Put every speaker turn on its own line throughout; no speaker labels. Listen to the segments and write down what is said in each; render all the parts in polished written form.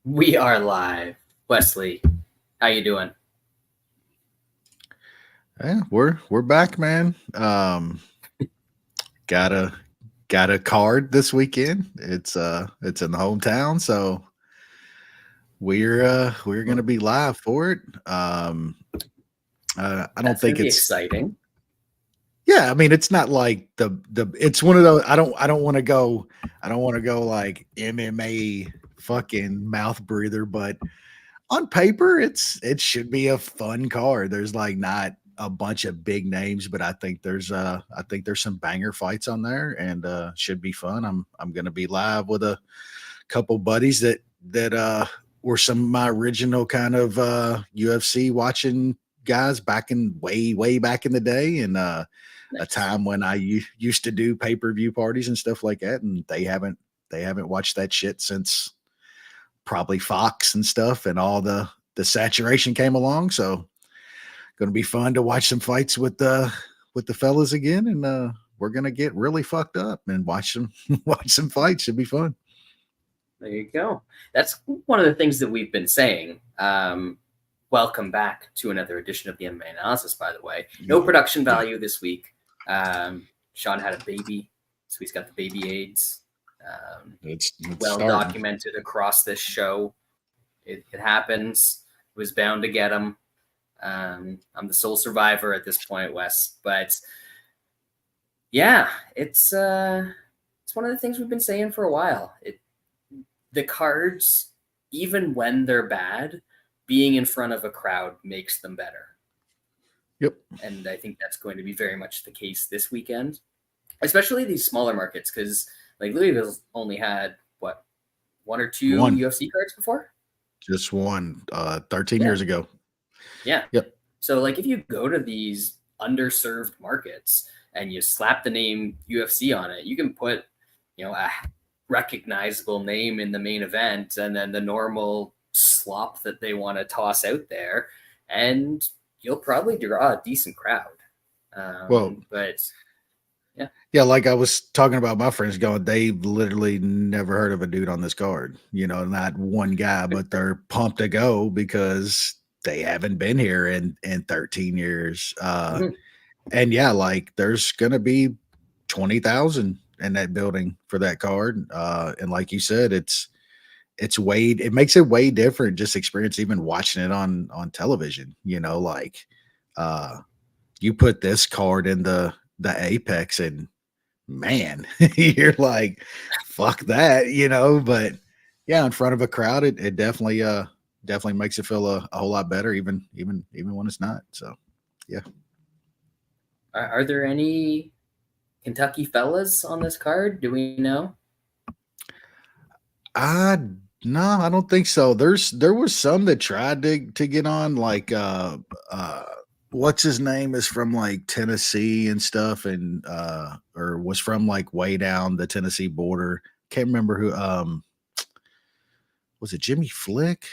We are live. Wesley, how you doing?
Yeah, we're back, man. Got a card this weekend. It's in the hometown, so we're gonna be live for it. I don't
That's going
think
to be
it's
exciting.
yeah. I mean, it's not like the. It's one of those. I don't want to go. I don't want to go like MMA fucking mouth breather, but on paper, it should be a fun card. There's like not a bunch of big names, but I think there's some banger fights on there, and should be fun. I'm gonna be live with a couple buddies that were some of my original kind of UFC watching guys back in way back in the day, and a
Nice.
time when I used to do pay-per-view parties and stuff like that, and they haven't watched that shit since probably Fox and stuff, and all the saturation came along. So going to be fun to watch some fights with the fellas again, and we're gonna get really fucked up and watch some watch some fights. Should be fun.
There you go. That's one of the things that we've been saying. Welcome back to another edition of the MMA Analysis, by the way. No production value this week. Sean had a baby, so he's got the baby AIDS.
It's
Well
starting.
documented across this show. It happens. It was bound to get him. I'm the sole survivor at this point, Wes. But yeah, it's one of the things we've been saying for a while. The cards, even when they're bad, being in front of a crowd makes them better.
Yep.
And I think that's going to be very much the case this weekend, especially these smaller markets, because like Louisville's only had what, one or two UFC cards before?
Just one, 13 years ago.
Yeah.
Yep.
So like if you go to these underserved markets and you slap the name UFC on it, you can put, a recognizable name in the main event and then the normal slop that they want to toss out there, and you'll probably draw a decent crowd. But
yeah, like I was talking about my friends going, they've literally never heard of a dude on this card, not one guy, but they're pumped to go because they haven't been here in 13 years. And yeah, like there's gonna be 20,000 in that building for that card. And like you said, it makes it way different just experience even watching it on television, like you put this card in the Apex and man, you're like, fuck that, but yeah, in front of a crowd, it definitely makes it feel a whole lot better, even when it's not. So yeah.
Are there any Kentucky fellas on this card? Do we know?
No, I don't think so. There was some that tried to get on, like what's his name is from like Tennessee and stuff, and or was from like way down the Tennessee border. Can't remember who. Was it Jimmy Flick?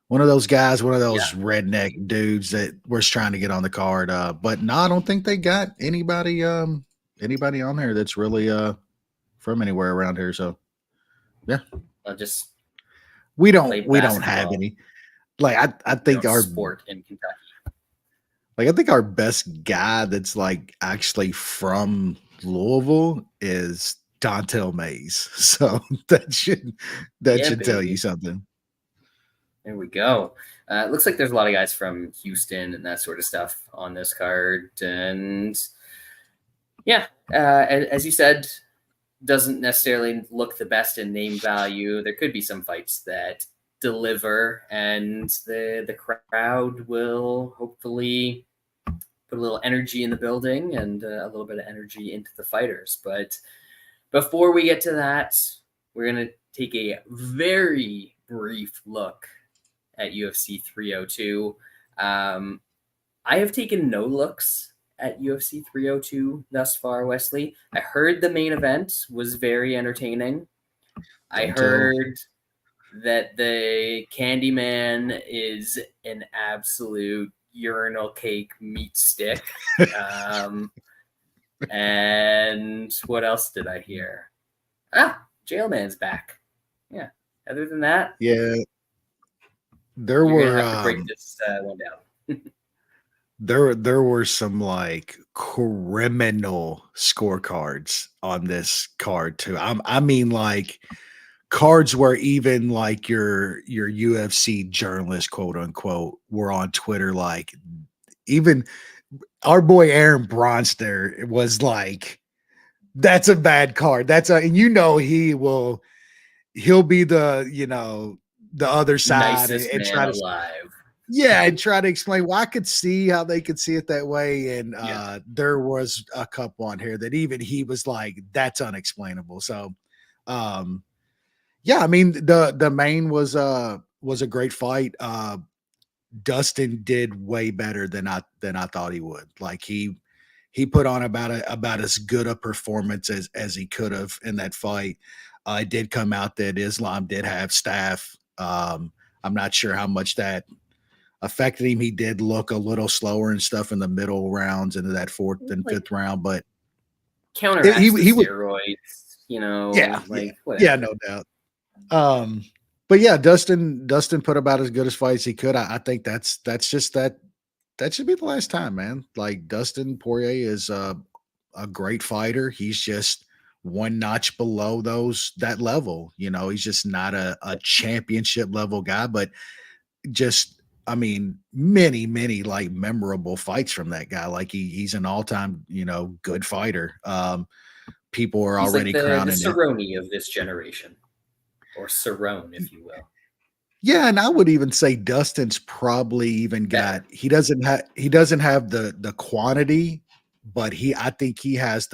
One of those guys, one of those redneck dudes that was trying to get on the card. But no, I don't think they got anybody on there that's really from anywhere around here. So yeah. We don't have any. Like I think our
sport in Kentucky.
Like I think our best guy that's like actually from Louisville is Dontel Mays. So that should tell you something.
There we go. It looks like there's a lot of guys from Houston and that sort of stuff on this card. And yeah, as you said, doesn't necessarily look the best in name value. There could be some fights that deliver, and the crowd will hopefully put a little energy in the building and a little bit of energy into the fighters. But before we get to that, we're going to take a very brief look at UFC 302. I have taken no looks at UFC 302 thus far, Wesley. I heard the main event was very entertaining. I heard that the Candyman is an absolute urinal cake meat stick. And what else did I hear? Jailman's back. Yeah. Other than that,
Yeah, there
you're gonna
were
have to break this one down.
there were some like criminal scorecards on this card too. I mean like cards where even like your UFC journalists, quote unquote, were on Twitter. Like even our boy Aaron Bronster was like, "That's a bad card. That's a," and he'll be the other side
Nicest
and
man
try to
alive.
yeah, and try to explain. Well, I could see how they could see it that way, and
Yeah.
there was a couple on here that even he was like, "That's unexplainable." So, um, yeah, I mean the main was a great fight. Dustin did way better than I thought he would. Like he put on about as good a performance as he could have in that fight. It did come out that Islam did have staph. I'm not sure how much that affected him. He did look a little slower and stuff in the middle rounds into that fourth and
Like,
fifth round, but
counteracts the
he was
steroids,
yeah, yeah,
like whatever.
yeah, no doubt. But yeah, Dustin put about as good as fight as he could. I think that's just that should be the last time, man. Like Dustin Poirier is a great fighter. He's just one notch below that level. He's just not a championship level guy, but just I mean, many like memorable fights from that guy. Like he's an all time good fighter. People are
He's like
already
the
crowning it.
Cerrone of this generation, or Cerrone, if you will.
Yeah, and I would even say Dustin's probably even
Better.
got he doesn't have the quantity, but I think he has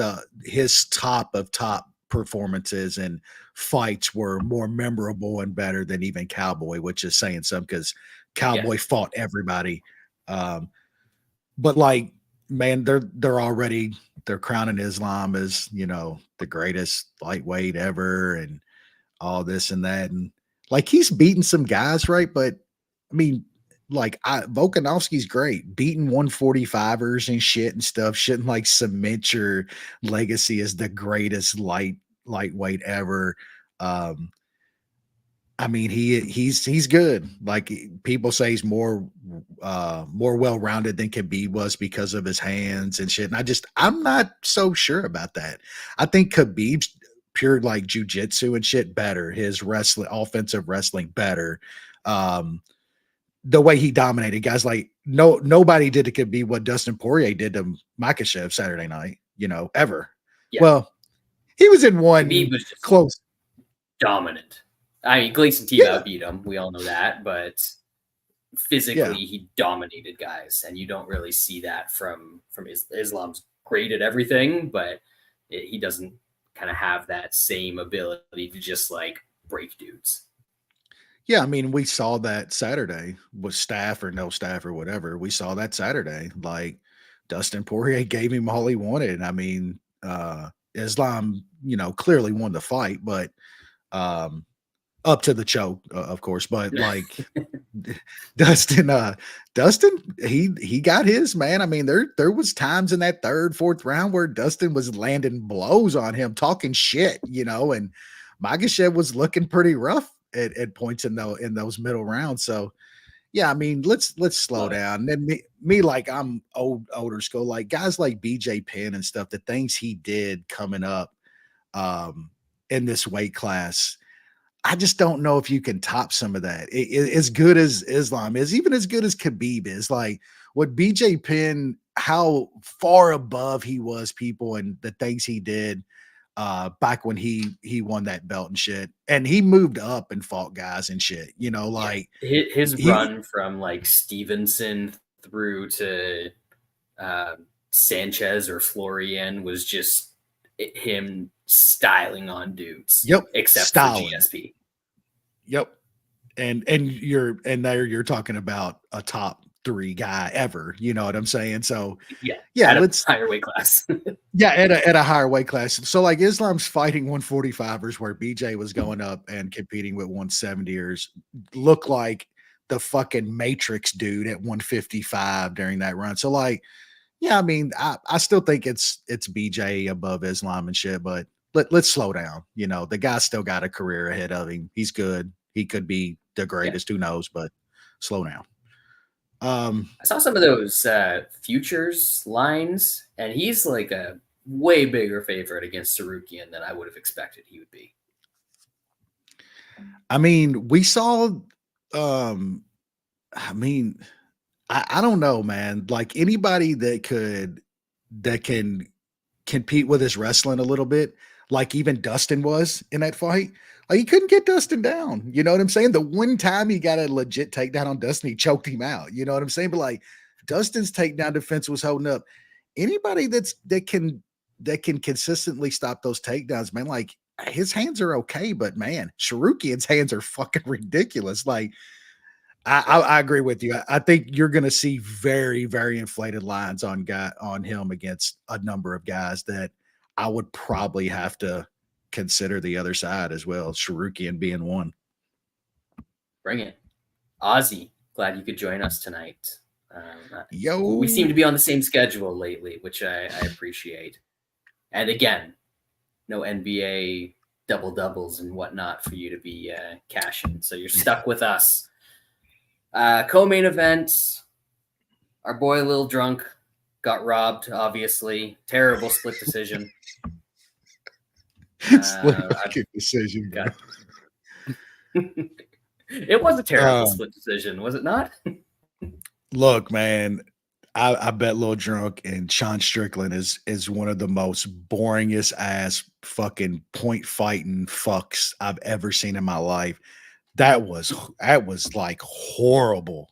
his top of top performances and fights were more memorable and better than even Cowboy, which is saying something because
Yeah.
Cowboy fought everybody. Um, but like, man, they're crowning Islam as, the greatest lightweight ever and all this and that. And like he's beaten some guys, right? But I mean, like Volkanovski's great, beating 145ers and shit and stuff shouldn't like cement your legacy as the greatest lightweight ever. Um, I mean, he's good. Like people say he's more well-rounded than Khabib was because of his hands and shit. And I'm not so sure about that. I think Khabib's pure like jujitsu and shit better. His wrestling, offensive wrestling better. Um, the way he dominated guys like nobody did it could be what Dustin Poirier did to Makhachev Saturday night, ever.
Yeah.
Well, he was in
Khabib
one
was just
close.
dominant. I mean, Gleison
Yeah.
Tibau beat him. We all know that, but physically
Yeah.
he dominated guys, and you don't really see that from Islam's great at everything, but he doesn't kind of have that same ability to just like break dudes.
Yeah, I mean, we saw that Saturday with staff or no staff or whatever. We saw that Saturday. Like Dustin Poirier gave him all he wanted. I mean, Islam, clearly won the fight, but up to the choke, of course. But like Dustin, he got his, man. I mean, there was times in that third, fourth round where Dustin was landing blows on him, talking shit, and Makhachev was looking pretty rough at points in those middle rounds. So yeah, I mean, let's slow down. And then me like I'm older school, like guys like BJ Penn and stuff, the things he did coming up in this weight class. I just don't know if you can top some of that. As good as Islam is, even as good as Khabib is, like what BJ Penn, how far above he was people and the things he did back when he won that belt and shit. And he moved up and fought guys and shit, like
his
he
run from like Stevenson through to Sanchez or Florian was just him styling on dudes.
yep,
Except
styling.
for GSP.
Yep. And there you're talking about a top 3 guy ever, you know what I'm saying? So yeah,
at
let's
a higher weight class.
yeah, at a higher weight class. So like Islam's fighting 145ers where BJ was going up and competing with 170ers, look like the fucking Matrix dude at 155 during that run. So like, yeah, I mean, I still think it's BJ above Islam and shit, but let's slow down. The guy's still got a career ahead of him. He's good. He could be the greatest, who knows, but slow down.
I saw some of those futures lines, and he's like a way bigger favorite against Sarukian than I would have expected he would be.
I mean, we saw, I mean, I don't know, man. Like anybody that can compete with his wrestling a little bit, like even Dustin was in that fight. Like he couldn't get Dustin down. You know what I'm saying? The one time he got a legit takedown on Dustin, he choked him out. You know what I'm saying? But like Dustin's takedown defense was holding up. Anybody that can consistently stop those takedowns, man, like his hands are okay, but man, Sharukian's hands are fucking ridiculous. Like I agree with you. I think you're going to see very, very inflated lines on him against a number of guys that I would probably have to consider the other side as well. Sharukian being one.
Bring it, Ozzy. Glad you could join us tonight.
Yo,
we seem to be on the same schedule lately, which I appreciate. And again, no NBA double doubles and whatnot for you to be cashing. So you're stuck with us. Co-main event, our boy Lil Drunk got robbed, obviously. Terrible split decision.
split decision.
It was a terrible split decision, was it not?
Look, man, I bet Lil Drunk and Sean Strickland is one of the most boringest ass fucking point fighting fucks I've ever seen in my life. That was like horrible.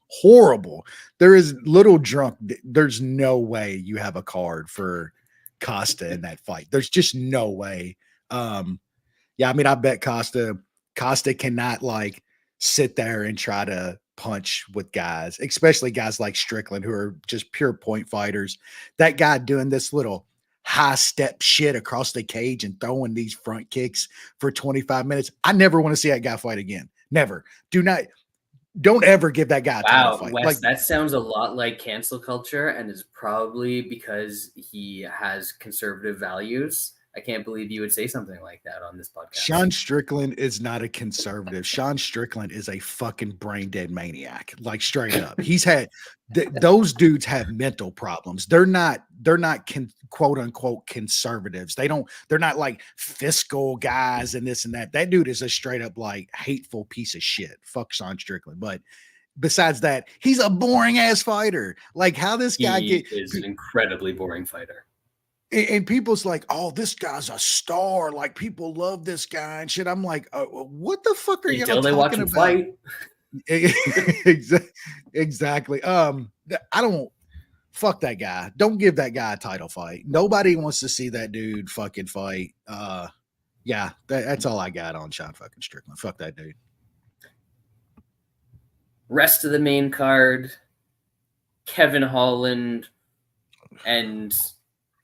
There is Little Drunk. There's no way you have a card for Costa in that fight. There's just no way. Yeah, I mean, I bet Costa cannot like sit there and try to punch with guys, especially guys like Strickland who are just pure point fighters. That guy doing this little high step shit across the cage and throwing these front kicks for 25 minutes. I never want to see that guy fight again. Never. Don't ever give that guy a title fight.
Wes,
like
that sounds a lot like cancel culture, and is probably because he has conservative values. I can't believe you would say something like that on this podcast.
Sean Strickland is not a conservative. Sean Strickland is a fucking brain dead maniac, like straight up. He's had those dudes have mental problems. They're not quote unquote conservatives. They're not like fiscal guys and this and that. That dude is a straight up like hateful piece of shit. Fuck Sean Strickland. But besides that, he's a boring ass fighter. Like how this guy
is an incredibly boring fighter.
And people's like, oh, this guy's a star. Like people love this guy and shit. I'm like, what the fuck are you talking about?
Fight.
Exactly. I don't fuck that guy. Don't give that guy a title fight. Nobody wants to see that dude fucking fight. Yeah, that's all I got on Sean fucking Strickland. Fuck that dude.
Rest of the main card, Kevin Holland and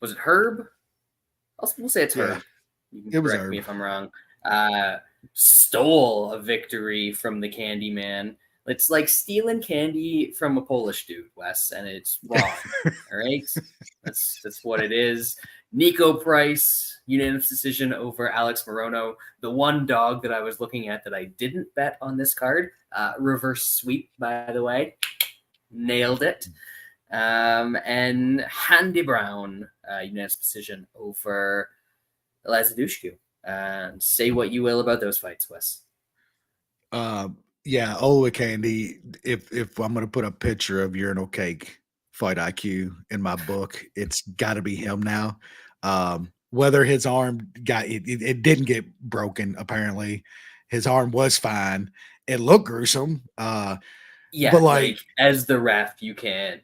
was it Herb? We'll say it's Herb. You can correct me if I'm wrong. Stole a victory from the Candyman. It's like stealing candy from a Polish dude, Wes, and it's wrong. All right, that's what it is. Nico Price, unanimous decision over Alex Morono. The one dog that I was looking at that I didn't bet on this card. Reverse sweep, by the way. Nailed it. And Handy Brown, unanimous decision over Lazadushku. Say what you will about those fights, Wes.
Yeah, Ola Candy. If I'm gonna put a picture of urinal cake fight IQ in my book, it's got to be him now. Whether his arm it didn't get broken. Apparently, his arm was fine. It looked gruesome.
Yeah,
but like
as the ref, you can't.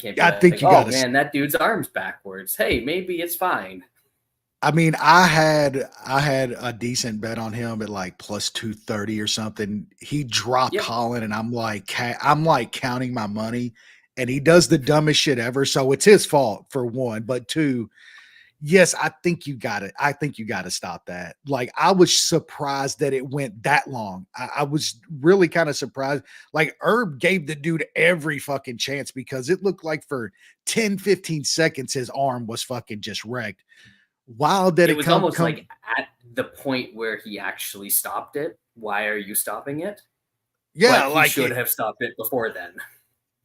I think you got.
Oh man, that dude's arm's backwards. Hey, maybe it's fine.
I mean, I had a decent bet on him at like plus 230 or something. He dropped Holland, and I'm like counting my money, and he does the dumbest shit ever. So it's his fault for one, but two, yes, I think you got it. I think you got to stop that. Like I was surprised that it went that long. I was really kind of surprised. Like Herb gave the dude every fucking chance because it looked like for 10, 15 seconds his arm was fucking just wrecked. Wow, that
it was almost like at the point where he actually stopped it, why are you stopping it?
Yeah,
But he
like
should
it.
have stopped it before then.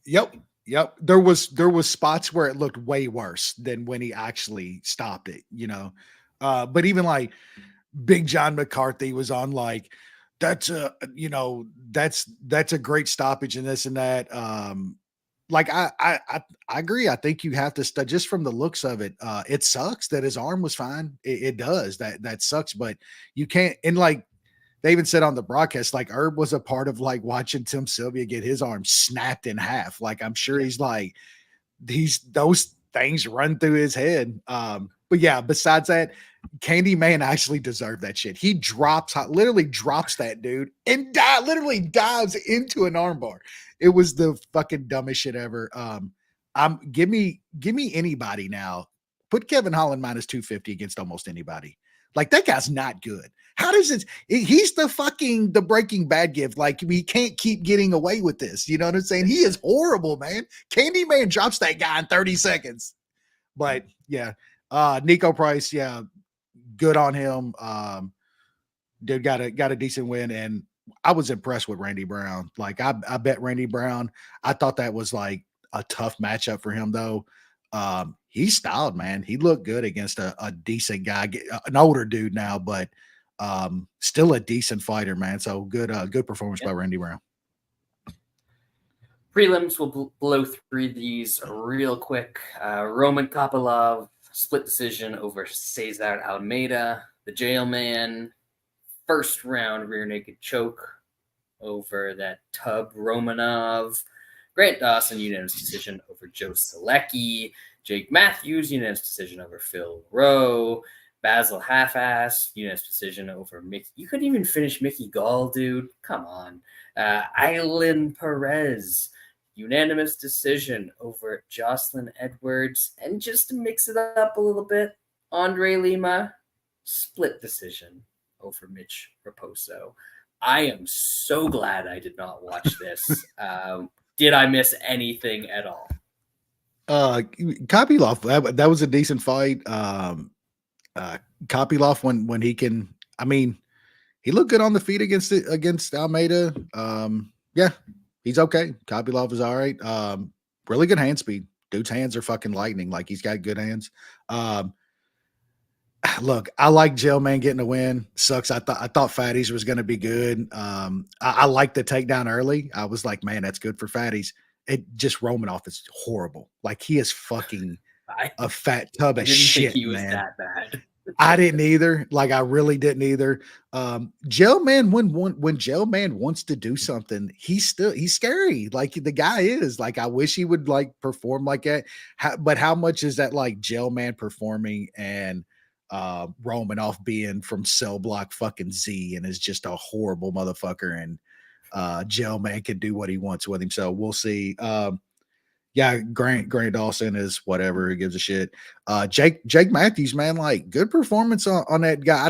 Yep. Yep. There was spots where it looked way worse than when he actually stopped it, you know. But even like Big John McCarthy was on like that's a great stoppage and this and that. Like I agree. I think you have to just from the looks of it. It sucks that his arm was fine. It does. That sucks, but you can't and like they even said on the broadcast, like Herb was a part of like watching Tim Sylvia get his arm snapped in half. Like I'm sure
Yeah.
he's like those things run through his head. But yeah, besides that, Candyman actually deserved that shit. He literally drops that dude and literally dives into an armbar. It was the fucking dumbest shit ever. Give me anybody now. Put Kevin Holland minus 250 against almost anybody. Like that guy's not good. How does it? He's the Breaking Bad gift. Like we can't keep getting away with this. You know what I'm saying? He is horrible, man. Candyman drops that guy in 30 seconds. But yeah, Nico Price, yeah, good on him. Dude got a decent win, and I was impressed with Randy Brown. Like I bet Randy Brown. I thought that was like a tough matchup for him though. He styled, man. He looked good against a decent guy, an older dude now, but still a decent fighter, man. So good performance by Randy Brown.
Prelims, will blow through these real quick. Roman Kopylov, split decision over Cesar Almeida. The Jailman, first round rear naked choke over that Tub Romanov. Grant Dawson, unanimous decision over Joe Selecki. Jake Matthews, unanimous decision over Phil Rowe. Basil Half-Ass, unanimous decision over Mickey. You couldn't even finish Mickey Gall, dude. Come on. Island Perez, unanimous decision over Jocelyn Edwards. And just to mix it up a little bit, Andre Lima, split decision over Mitch Raposo. I am so glad I did not watch this. Did I miss anything at all?
Kopylov, that was a decent fight. Kopylov when he can, I mean, he looked good on the feet against Almeida. Yeah, he's okay. Kopylov is all right. Really good hand speed. Dude's hands are fucking lightning. Like he's got good hands. Look, I like Jailman getting a win. Sucks. I thought Fatties was going to be good. I like the takedown early. I was like, man, that's good for Fatties. It just Romanoff is horrible. Like he is fucking a fat tub of shit,
he was
man.
that bad.
I didn't either. Like I really didn't either. Jailman, when Jailman wants to do something, he's scary. Like the guy is. Like I wish he would like perform like that. But how much is that like Jailman performing and Romanoff being from cell block fucking Z and is just a horrible motherfucker and Jailman can do what he wants with him. So we'll see. Yeah, Grant Dawson is whatever. Who gives a shit? Jake Matthews, man, like good performance on that guy.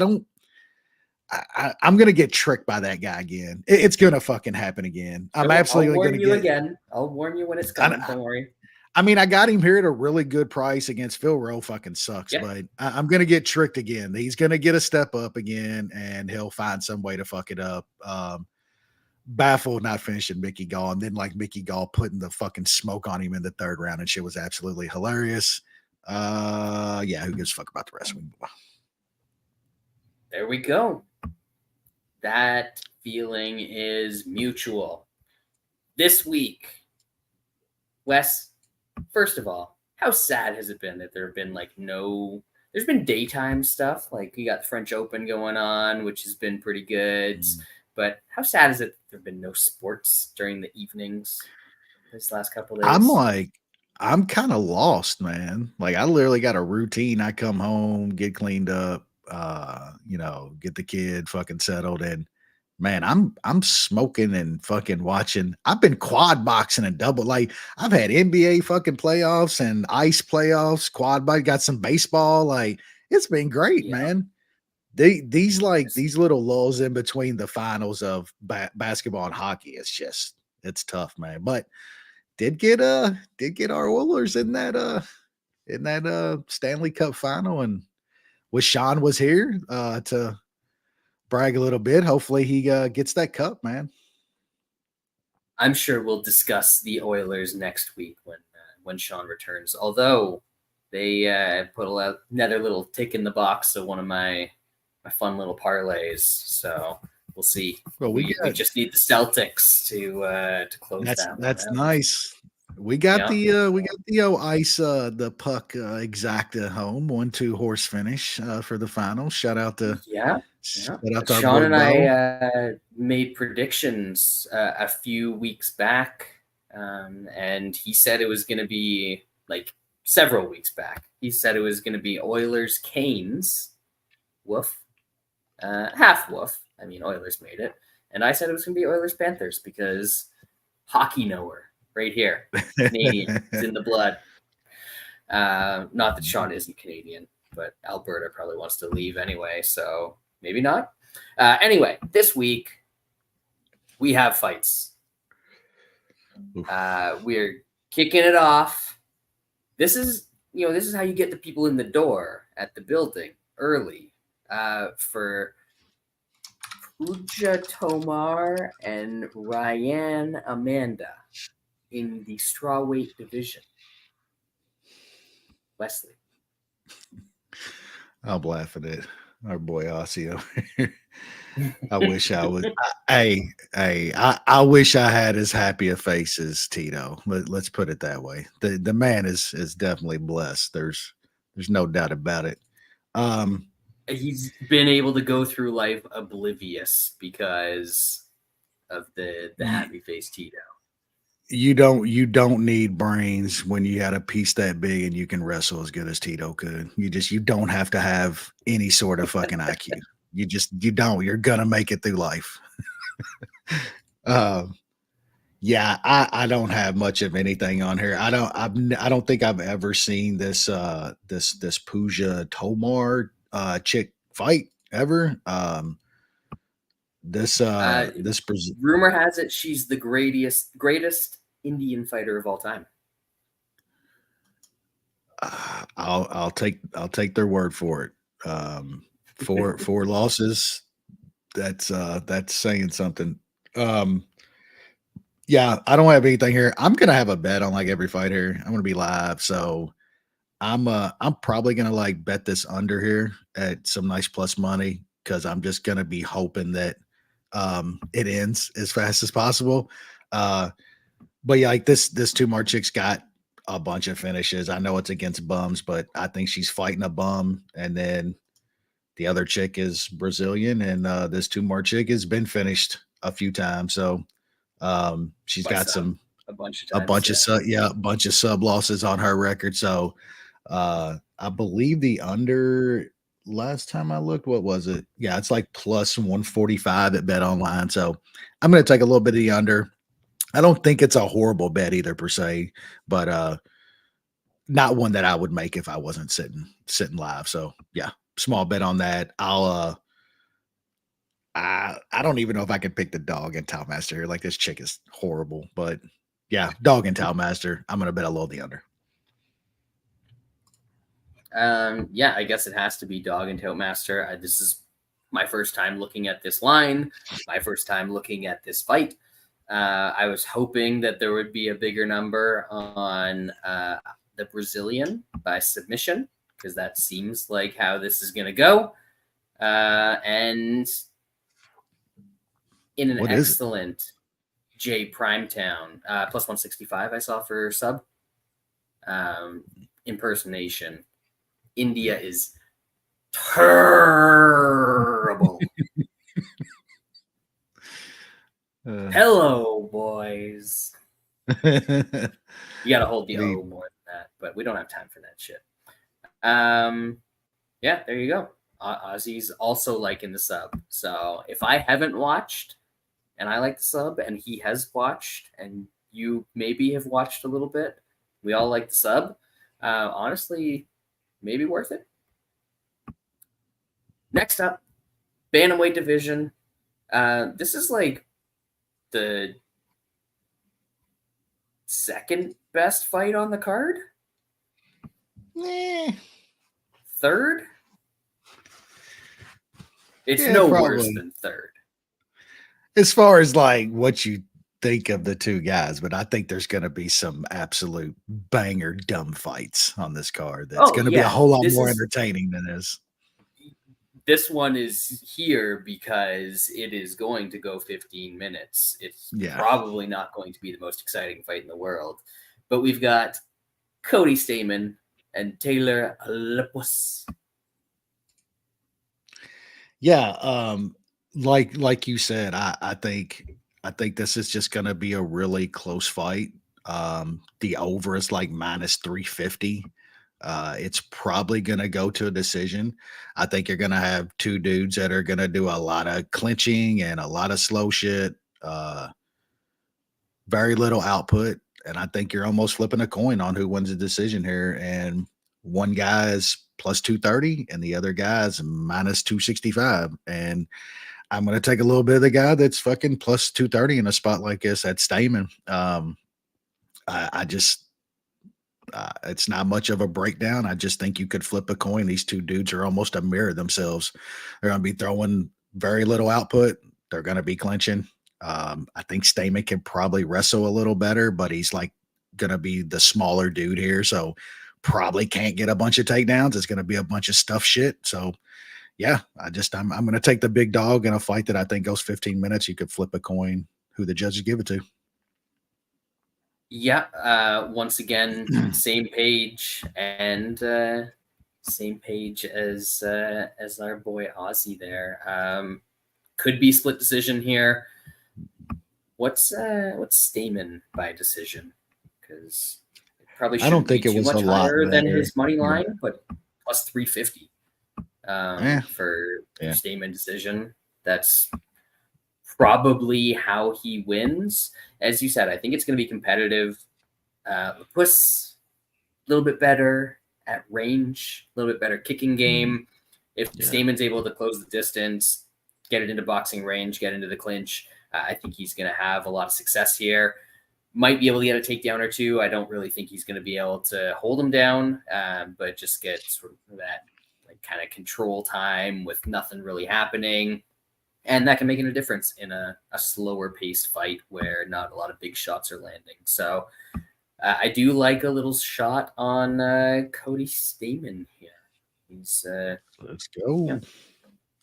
I'm gonna get tricked by that guy again. It's gonna fucking happen again. I'm absolutely
I'll warn
gonna
you again. I'll warn you when it's coming. Don't worry.
I mean, I got him here at a really good price against Phil Rowe. Fucking sucks, but I'm gonna get tricked again. He's gonna get a step up again, and he'll find some way to fuck it up. Baffled not finishing Mickey Gall, and then like Mickey Gall putting the fucking smoke on him in the third round, and shit was absolutely hilarious. Yeah, who gives a fuck about the rest?
There we go. That feeling is mutual. This week, Wes, first of all, how sad has it been that there have been like there's been daytime stuff, like we got the French Open going on, which has been pretty good. But how sad is it that there have been no sports during the evenings this last couple of days?
I'm kind of lost, man. Like I literally got a routine. I come home, get cleaned up, get the kid fucking settled, and man, I'm smoking and fucking watching. I've been quad boxing and double. Like I've had NBA fucking playoffs and ice playoffs, quad bike, got some baseball. Like it's been great, man. These little lulls in between the finals of basketball and hockey, it's tough, man. But did get our Oilers in that Stanley Cup final, and Sean was here to brag a little bit. Hopefully he gets that cup, man.
I'm sure we'll discuss the Oilers next week when Sean returns. Although they put another little tick in the box of one of my fun little parlays. So we'll see.
Well,
we just need the Celtics to close that one
that's
out.
nice. We got the ice the puck exacta home 1-2 horse finish for the final. Shout out to
Sean
our boy
and
Bo.
I made predictions a few weeks back, and he said it was going to be like several weeks back. He said it was going to be Oilers Canes, woof, half woof. I mean, Oilers made it, and I said it was going to be Oilers Panthers because hockey knower right here, Canadian, it's in the blood. Not that Sean isn't Canadian, but Alberta probably wants to leave anyway, so maybe not. Anyway, this week we have fights. We're kicking it off. This is how you get the people in the door at the building early for Pooja Tomar and Ryan Amanda in the strawweight division. Wesley.
I'm laughing at our boy Aussie over here. I wish I would. I wish I had as happy a face as Tito. Let's put it that way. The man is definitely blessed. There's no doubt about it.
He's been able to go through life oblivious because of the happy face Tito.
You don't need brains when you had a piece that big and you can wrestle as good as Tito could. You don't have to have any sort of fucking IQ. You don't. You're gonna make it through life. Yeah, I don't have much of anything on here. I don't think I've ever seen this this Pooja Tomar chick fight ever. This
rumor has it she's the greatest Indian fighter of all time.
I'll take their word for it. Four losses. That's saying something. Yeah, I don't have anything here. I'm gonna have a bet on like every fight here. I'm gonna be live, so I'm probably gonna like bet this under here at some nice plus money because I'm just gonna be hoping that it ends as fast as possible. But yeah, like this Tumar chick's got a bunch of finishes. I know it's against bums, but I think she's fighting a bum, and then the other chick is Brazilian, and this Tumar chick has been finished a few times. So she's got a bunch of sub losses on her record. So I believe the under last time I looked, what was it? Yeah, it's like plus 145 at Bet Online. So I'm going to take a little bit of the under. I don't think it's a horrible bet either per se, but not one that I would make if I wasn't sitting live. So yeah, small bet on that. I don't even know if I could pick the dog and Towmaster here. Like this chick is horrible, but yeah, dog and Towmaster. I'm gonna bet a little the under.
Yeah, I guess it has to be dog and Toastmaster. This is my first time looking at this line, my first time looking at this fight. I was hoping that there would be a bigger number on the Brazilian by submission because that seems like how this is going to go. And in an excellent J Primetown, plus 165 I saw for sub impersonation. India is terrible. Hello, boys. You got to hold the O more than that, but we don't have time for that shit. Yeah, there you go. Ozzy's also liking the sub. So if I haven't watched and I like the sub and he has watched and you maybe have watched a little bit, we all like the sub. Honestly, maybe worth it. Next up, Bantamweight division. This is like the second best fight on the card. Third? It's
Yeah,
no worse
probably.
than third.
As far as like what you think of the two guys, but I think there's going to be some absolute banger dumb fights on this card. That's
Oh
going to be a
yeah,
whole lot more entertaining than this.
this one is here because it is going to go 15 minutes. It's
Yeah.
probably not going to be the most exciting fight in the world, but we've got Cody Stamann and Taylor Lepus.
Yeah, like you said, I think this is just gonna be a really close fight. The over is like minus 350. It's probably gonna go to a decision. I think you're gonna have two dudes that are gonna do a lot of clinching and a lot of slow shit. Very little output, and I think you're almost flipping a coin on who wins the decision here. And one guy is plus 230, and the other guy is minus 265. And I'm going to take a little bit of the guy that's fucking plus 230 in a spot like this at Stamen. I just, it's not much of a breakdown. I just think you could flip a coin. These two dudes are almost a mirror themselves. They're going to be throwing very little output. They're going to be clinching. I think Stamen can probably wrestle a little better, but he's like going to be the smaller dude here. So probably can't get a bunch of takedowns. It's going to be a bunch of stuff shit. So yeah, I'm going to take the big dog in a fight that I think goes 15 minutes. You could flip a coin who the judges give it to.
Yeah, once again, same page and same page as our boy Ozzy there. Could be split decision here. What's Stamen by decision? Because it probably
I don't
shouldn't be
think it
too
was a
much
lot
higher than
there.
his money
Yeah.
line, but plus 350 for Stamen decision. That's probably how he wins. As you said, I think it's going to be competitive. Puss, a little bit better at range, a little bit better kicking game. If Stamen's able to close the distance, get it into boxing range, get into the clinch, I think he's going to have a lot of success here. Might be able to get a takedown or two. I don't really think he's going to be able to hold him down, but just get sort of that like kind of control time with nothing really happening. And that can make a difference in a slower paced fight where not a lot of big shots are landing. So I do like a little shot on Cody Stamen here. He's
let's go.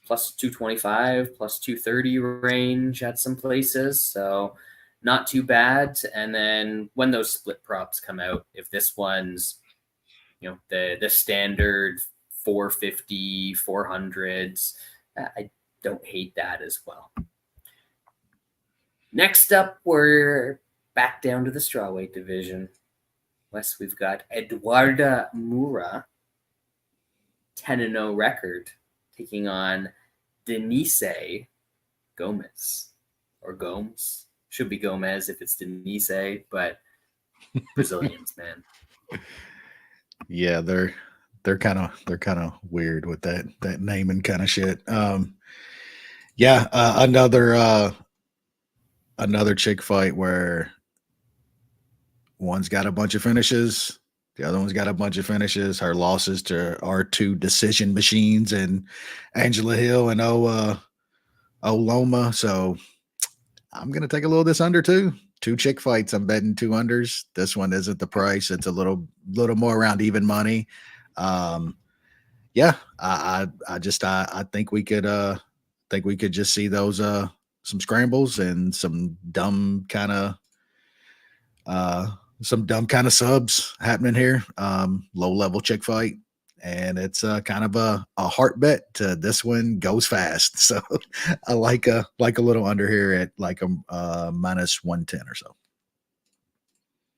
Plus 225, plus 230 range at some places. So not too bad. And then when those split props come out, if this one's, the standard 450, 400s, I don't hate that as well. Next up, we're back down to the strawweight division. Wes, we've got Eduarda Moura, 10-0 record, taking on Denise Gomez. Or Gomes. Should be Gomez if it's Denise, but Brazilians, man.
Yeah, they're kind of weird with that naming kind of shit. Another chick fight where one's got a bunch of finishes, the other one's got a bunch of finishes. Her losses to our two decision machines and Angela Hill and Loma. So I'm gonna take a little of this under too. Two chick fights. I'm betting two unders. This one isn't the price. It's a little more around even money. Yeah, I think we could just see those some scrambles and some dumb kind of subs happening here. Low level chick fight, and it's kind of a heart bet. This one goes fast, so I like a little under here at like a minus 110 or so.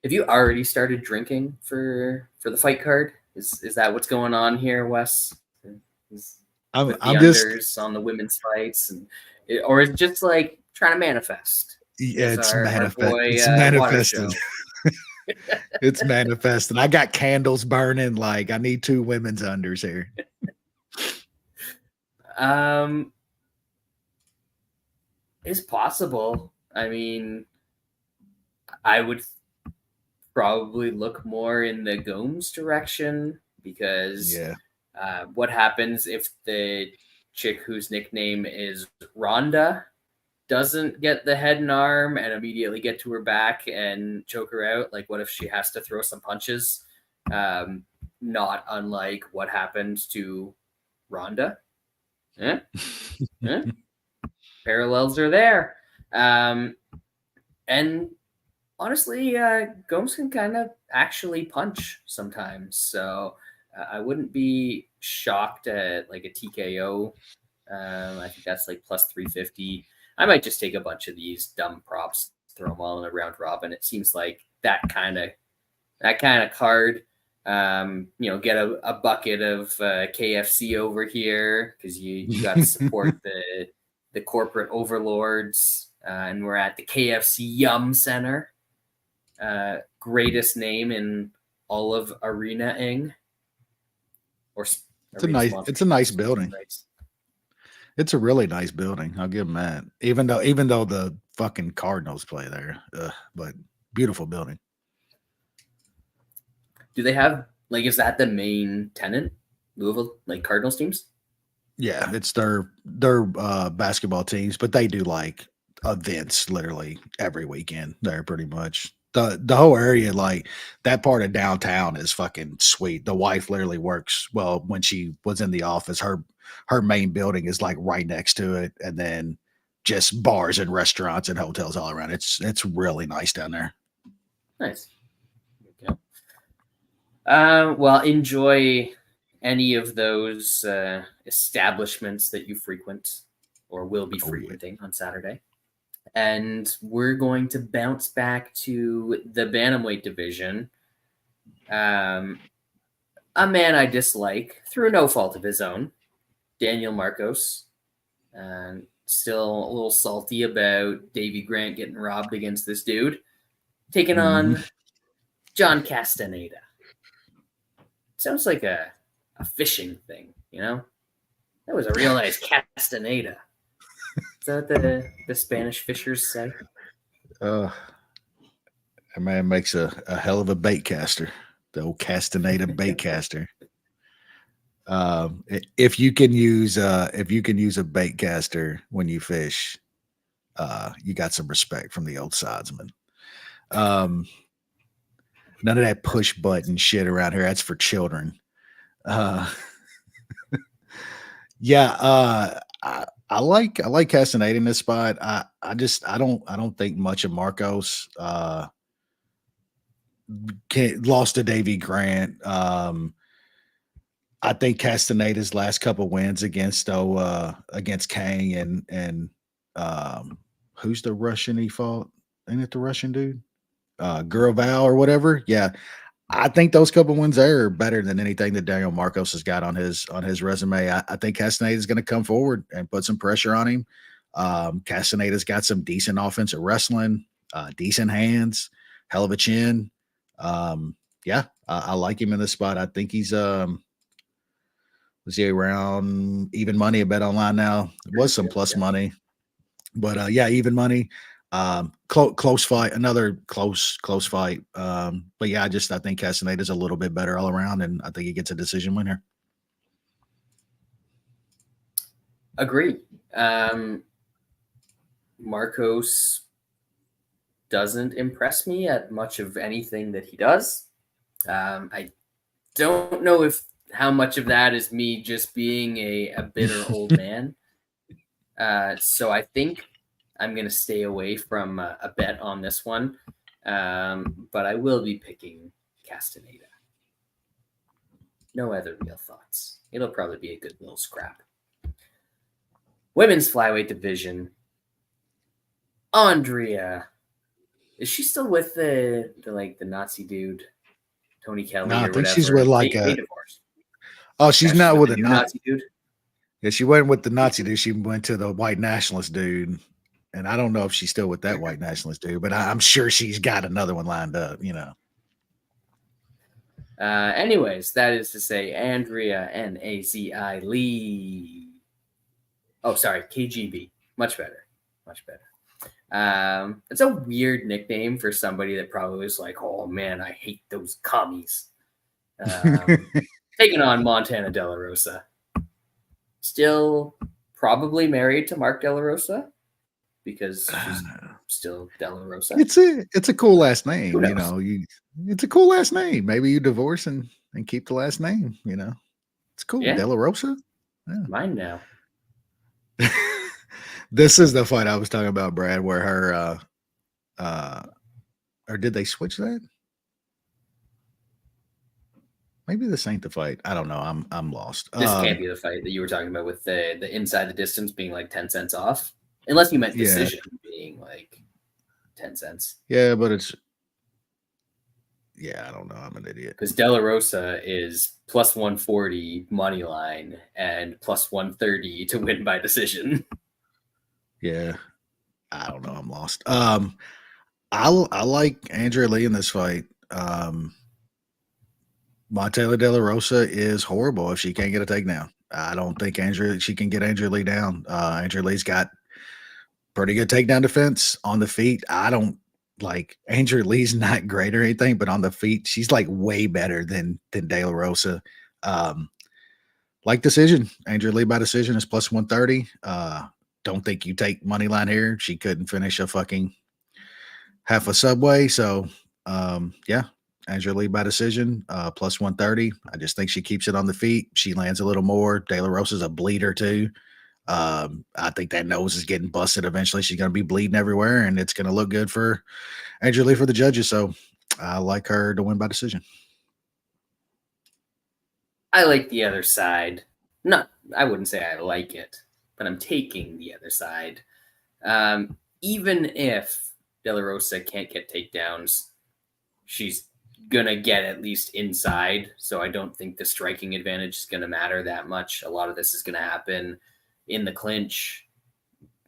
Have you already started drinking for the fight card? Is that what's going on here, Wes? With the unders on the women's fights, or is it just like trying to manifest?
Yeah, it's
manifested.
It's manifesting. I got candles burning. Like I need two women's unders here.
It's possible. I mean, I would probably look more in the Gomes direction because what happens if the chick whose nickname is Rhonda doesn't get the head and arm and immediately get to her back and choke her out? Like, what if she has to throw some punches? Not unlike what happened to Rhonda. Eh? Eh? Parallels are there. And honestly, Gomes can kind of actually punch sometimes. So I wouldn't be shocked at like a TKO. I think that's like plus 350. I might just take a bunch of these dumb props, throw them all in a round robin. It seems like that kind of card. Get a bucket of KFC over here because you got to support the corporate overlords. And we're at the KFC Yum Center. Greatest name in all of Arena-ing.
It's a nice building. It's a really nice building. I'll give them that. Even though the fucking Cardinals play there, but beautiful building.
Do they have is that the main tenant, Louisville, like Cardinals teams?
Yeah, it's their basketball teams, but they do like events literally every weekend there pretty much. The whole area, like that part of downtown is fucking sweet. The wife literally works, well, when she was in the office, her main building is like right next to it, and then just bars and restaurants and hotels all around. It's really nice down there.
Nice. Okay. Well, enjoy any of those establishments that you frequent or will be frequenting on Saturday. And we're going to bounce back to the bantamweight division. A man I dislike through no fault of his own, Daniel Marcos. Still a little salty about Davey Grant getting robbed against this dude. Taking on John Castaneda. Sounds like a fishing thing, you know? That was a real nice Castaneda. Is that what the Spanish fishers say?
That man makes a hell of a bait caster. The old Castaneda bait caster. If you can use a bait caster when you fish, you got some respect from the old sidesman. None of that push button shit around here. That's for children. Yeah. I like Castaneda in this spot. I don't think much of Marcos. Lost to Davey Grant. I think Castaneda's last couple wins against Kang and who's the Russian he fought? Ain't it the Russian dude? Gurval or whatever. Yeah. I think those couple wins there are better than anything that Daniel Marcos has got on his resume. I think Castaneda is going to come forward and put some pressure on him. Castaneda's got some decent offensive wrestling, decent hands, hell of a chin. Yeah, I like him in this spot. I think he's was he around even money? A bet online now. It was some plus money, but yeah, even money. Close fight, another close fight. But yeah, I think Castaneda's a little bit better all around, and I think he gets a decision winner.
Agree. Marcos doesn't impress me at much of anything that he does. I don't know how much of that is me just being a bitter old man. So I think I'm going to stay away from a bet on this one, but I will be picking Castaneda. No other real thoughts. It'll probably be a good little scrap. Women's flyweight division. Andrea. Is she still with the Nazi dude, Tony Kelly?
No,
or
I think
whatever?
she's with like
they divorced.
Oh, she's not with a
Nazi dude.
Yeah, she went with the Nazi dude. She went to the white nationalist dude. And I don't know if she's still with that white nationalist dude, but I'm sure she's got another one lined up, you know.
Anyways, that is to say, Andrea Nazi Lee. Oh, sorry, KGB. Much better. It's a weird nickname for somebody that probably was like, oh man, I hate those commies. Taking on Montana De La Rosa. Still probably married to Mark De La Rosa because she's still De La Rosa.
It's a cool last
Who
name, you
knows?
know. It's a cool last name. Maybe you divorce and keep the last name, you know. It's cool.
Yeah,
De La Rosa. Yeah.
mine now.
This is the fight I was talking about, Brad, where her or did they switch that? Maybe this ain't the fight. I don't know. I'm lost.
This can't be the fight that you were talking about with the inside the distance being like 10 cents off, unless you meant
Yeah.
decision being like 10 cents.
Yeah, but it's I don't know. I'm an idiot.
Because De La Rosa is plus 140 money line and plus 130 to win by decision.
Yeah. I don't know. I'm lost. I like Andrea Lee in this fight. Montella De La Rosa is horrible if she can't get a takedown. I don't think she can get Andrea Lee down. Andrea Lee's got pretty good takedown defense on the feet. I don't like Andrea Lee's not great or anything, but on the feet, she's like way better than De La Rosa. Like decision. Andrea Lee by decision is plus 130. Don't think you take money line here. She couldn't finish a fucking half a Subway. So yeah. Andrea Lee by decision, plus 130. I just think she keeps it on the feet. She lands a little more. De La Rosa's a bleeder too. I think that nose is getting busted eventually. She's going to be bleeding everywhere, and it's going to look good for Andrea Lee for the judges. So I like her to win by decision.
I like the other side. I wouldn't say I like it, but I'm taking the other side. Even if De La Rosa can't get takedowns, she's gonna get at least inside. So I don't think the striking advantage is gonna matter that much. A lot of this is gonna happen in the clinch.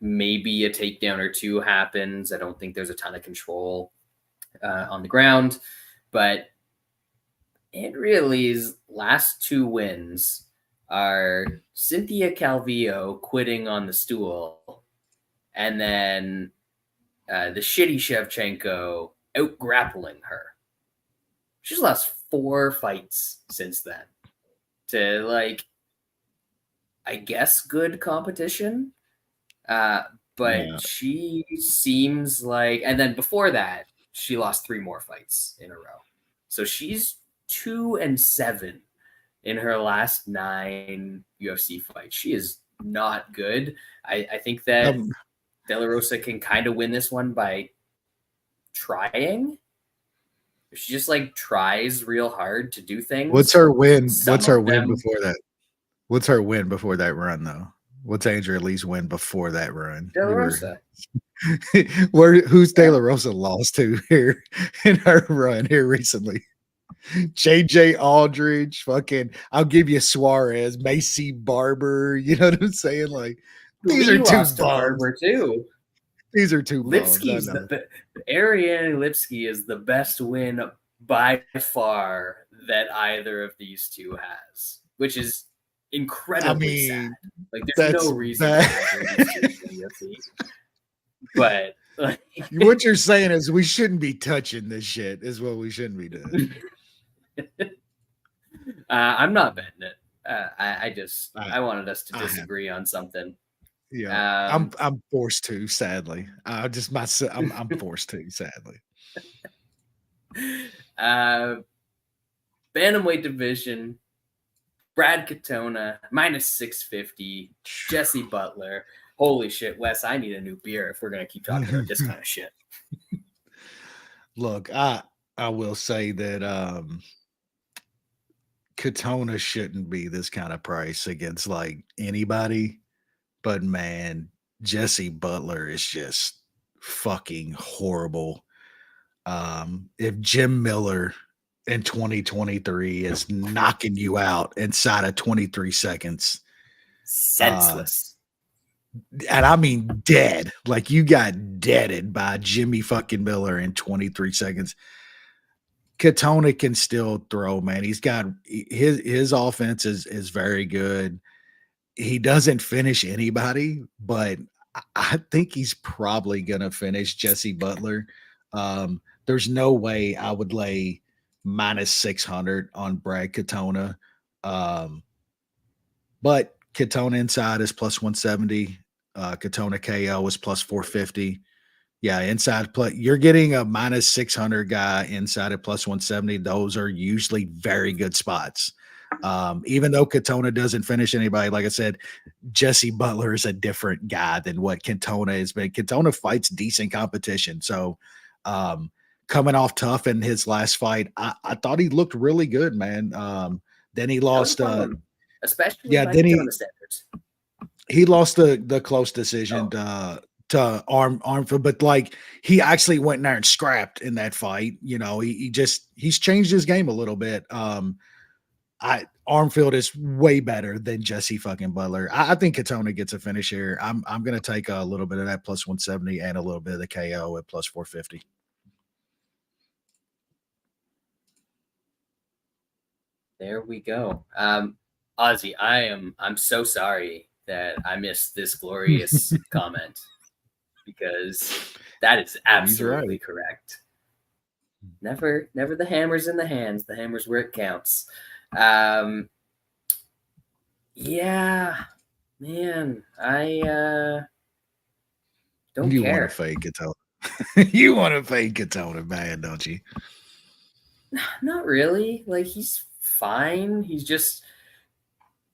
Maybe a takedown or two happens. I don't think there's a ton of control on the ground, but Andrea Lee's last two wins are Cynthia Calvillo quitting on the stool, and then the shitty Shevchenko out grappling her. She's lost 4 fights since then to, like, I guess good competition. But she seems like, and then before that, she lost 3 more fights in a row. So she's 2-7 in her last 9 UFC fights. She is not good. I think that De La Rosa can kind of win this one by trying. If she just like tries real hard to do things.
What's her win? What's her win before that? What's her win before that run, though? What's Andrea Lee's win before that run?
De La Rosa.
Who's De La Rosa lost to here in her run here recently? JJ Aldridge, fucking, I'll give you Suarez, Macy Barber. You know what I'm saying? Like, these are 2 bums.
Barber too.
These are 2
Lipsky's Ariane Lipsky is the best win by far that either of these 2 has, which is incredibly sad. Like, there's no reason but like,
what you're saying is we shouldn't be touching this shit is what we shouldn't be doing.
I'm not betting it. I wanted us to disagree on something.
Yeah, I'm forced to, sadly. I'm forced to, sadly.
Bantamweight division, Brad Katona, minus 650, Jesse Butler. Holy shit, Wes, I need a new beer if we're going to keep talking about this kind of shit.
Look, I will say that Katona shouldn't be this kind of price against like anybody, but man, Jesse Butler is just fucking horrible. If Jim Miller in 2023 is knocking you out inside of 23 seconds,
senseless.
And I mean dead, like you got deaded by Jimmy fucking Miller in 23 seconds. Katona can still throw, man. He's got his offense is very good. He doesn't finish anybody, but I think he's probably gonna finish Jesse Butler. There's no way I would lay minus 600 on Brad Katona. But Katona inside is plus 170. Katona KO is plus 450. Yeah, inside play. You're getting a minus 600 guy inside at plus 170. Those are usually very good spots. Even though Katona doesn't finish anybody, like I said, Jesse Butler is a different guy than what Katona has been. Katona fights decent competition. So coming off tough in his last fight, I thought he looked really good, man. Then he
That was
lost.
fun, especially
Yeah,
by
then
Katona standards.
he lost the close decision
Oh,
to Armfield, but like he actually went in there and scrapped in that fight. You know, he's changed his game a little bit. Armfield is way better than Jesse fucking Butler. I think Katona gets a finish here. I'm gonna take a little bit of that plus 170 and a little bit of the KO at plus 450.
there we go. Ozzy, I'm so sorry that I missed this glorious comment because that is
He's right.
absolutely correct. Never the hammers in the hands. The hammers where it counts. Um, yeah, man, I don't
You want to
care.
fade Katona. You want to fade Katona, man, don't you?
Not really. Like he's fine. He's just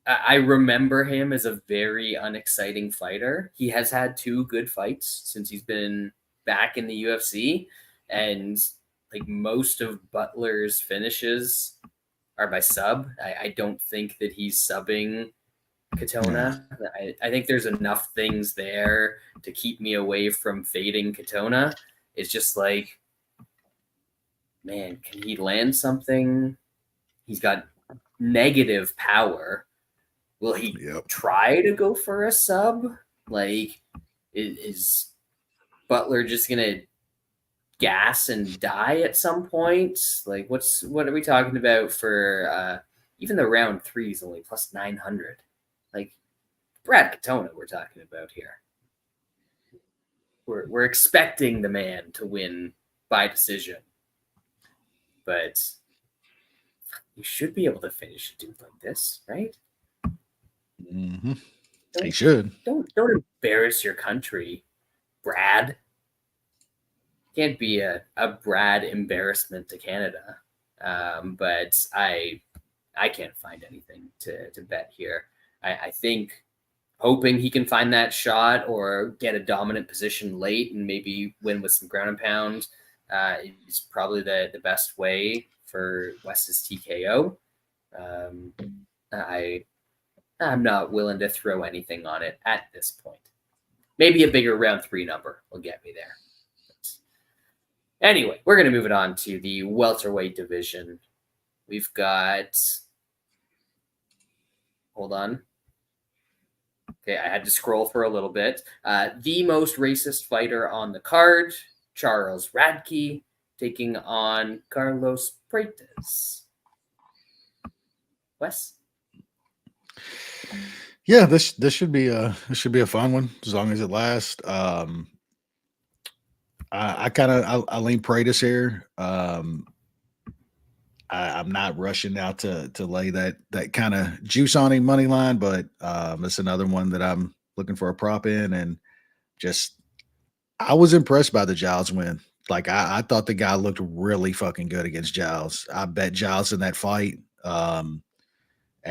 I remember him as a very unexciting fighter. He has had two good fights since he's been back in the UFC, and like most of Butler's finishes are by sub. I don't think that he's subbing
Yeah.
Katona. I think there's enough things there to keep me away from fading Katona. It's just like, man, can he land something? He's got negative power. Will he try to go for a sub? Like, is Butler just gonna gas and die at some point? Like, what are we talking about for even the round 3 is only plus 900? Like, Brad Katona, we're talking about here. We're expecting the man to win by decision, but you should be able to finish a dude like this, right?
Mm-hmm. He should.
Don't embarrass your country, Brad. Can't be a Brad embarrassment to Canada. But I can't find anything to bet here. I think hoping he can find that shot or get a dominant position late and maybe win with some ground and pound is probably the best way for Wes's TKO. I'm not willing to throw anything on it at this point. Maybe a bigger round 3 number will get me there. But anyway, we're going to move it on to the welterweight division. We've got. Hold on. Okay, I had to scroll for a little bit. The most racist fighter on the card, Charles Radke, taking on Carlos Freitas. Wes?
Yeah, this should be a fun one as long as it lasts. I kind of I lean Freitas here. I'm not rushing out to lay that kind of juice on him money line, but it's another one that I'm looking for a prop in, and just I was impressed by the Giles win. Like I thought the guy looked really fucking good against Giles. I bet Giles in that fight, and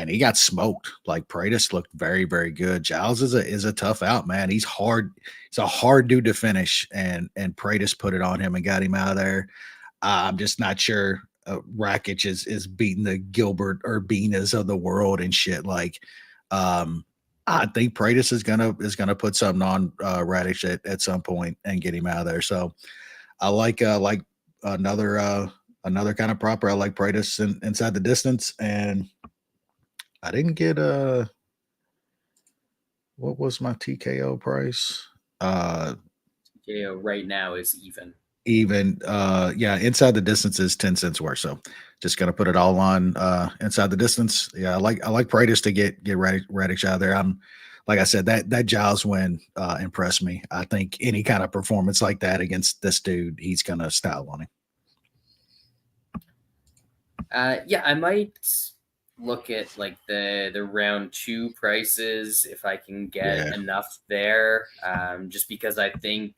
he got smoked. Like Freitas looked very very good. Giles is a tough out, man. He's hard. He's a hard dude to finish, and Freitas put it on him and got him out of there. I'm just not sure Rakic is beating the Gilbert Urbinas of the world and shit. Like, I think Freitas is gonna put something on Rakic at some point and get him out of there. So I like another kind of proper. I like Freitas inside the distance, and I didn't get what was my TKO price?
TKO right now is even.
Yeah, inside the distance is 10 cents worth. So just gonna put it all on inside the distance. Yeah, I like Freitas to get Radic out of there. I'm like I said, that Giles win impressed me. I think any kind of performance like that against this dude, he's gonna style on him.
Yeah, I might look at like the round 2 prices if I can get
Yeah.
enough there, just because I think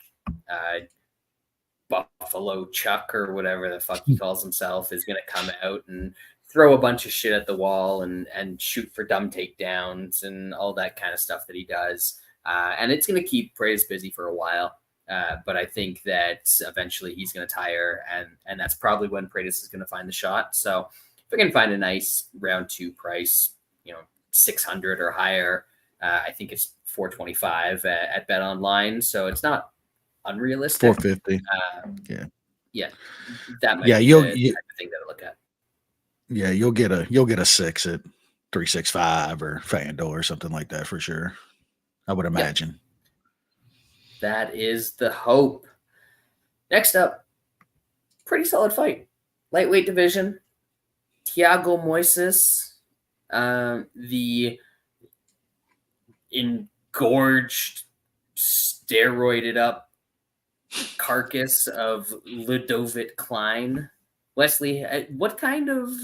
Buffalo Chuck or whatever the fuck he calls himself is going to come out and throw a bunch of shit at the wall and shoot for dumb takedowns and all that kind of stuff that he does. And it's going to keep Praise busy for a while. But I think that eventually he's going to tire, and that's probably when Pratis is going to find the shot. So if I can find a nice round 2 price, 600 or higher, I think it's 425 at Bet Online. So it's not unrealistic.
450.
Yeah. Yeah. That might
Yeah,
be the type of thing that I look at.
Yeah, you'll get a 6 at 365 or FanDuel or something like that for sure. I would imagine.
Yep. That is the hope. Next up, pretty solid fight. Lightweight division. Thiago Moises, the engorged, steroided up carcass of Ludovic Klein. Wesley, what kind of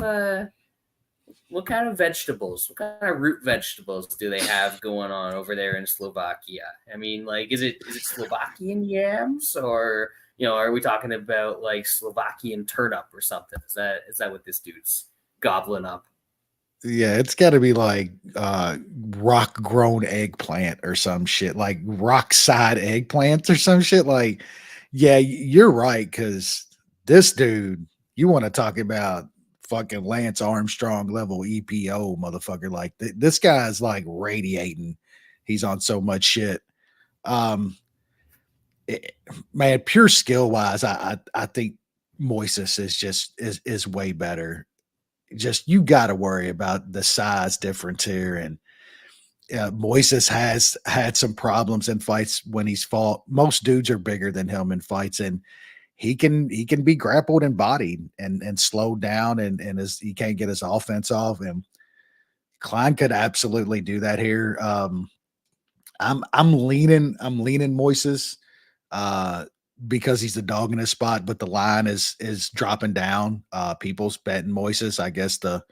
vegetables, what kind of root vegetables do they have going on over there in Slovakia? I mean, like, is it Slovakian yams, or are we talking about like Slovakian turnip or something? Is that what this dude's gobbling up?
Yeah, it's got to be like rock grown eggplant or some shit, like rock side eggplants or some shit. Like, yeah, you're right. Cause this dude, you want to talk about fucking Lance Armstrong level EPO motherfucker. Like this guy's like radiating. He's on so much shit. Um, Man, pure skill wise, I think Moises is way better. Just you got to worry about the size difference here, and Moises has had some problems in fights when he's fought. Most dudes are bigger than him in fights, and he can be grappled and bodied and slowed down, and he can't get his offense off. And Klein could absolutely do that here. I'm leaning Moises because he's the dog in his spot, but the line is dropping down. People's betting Moises. I guess the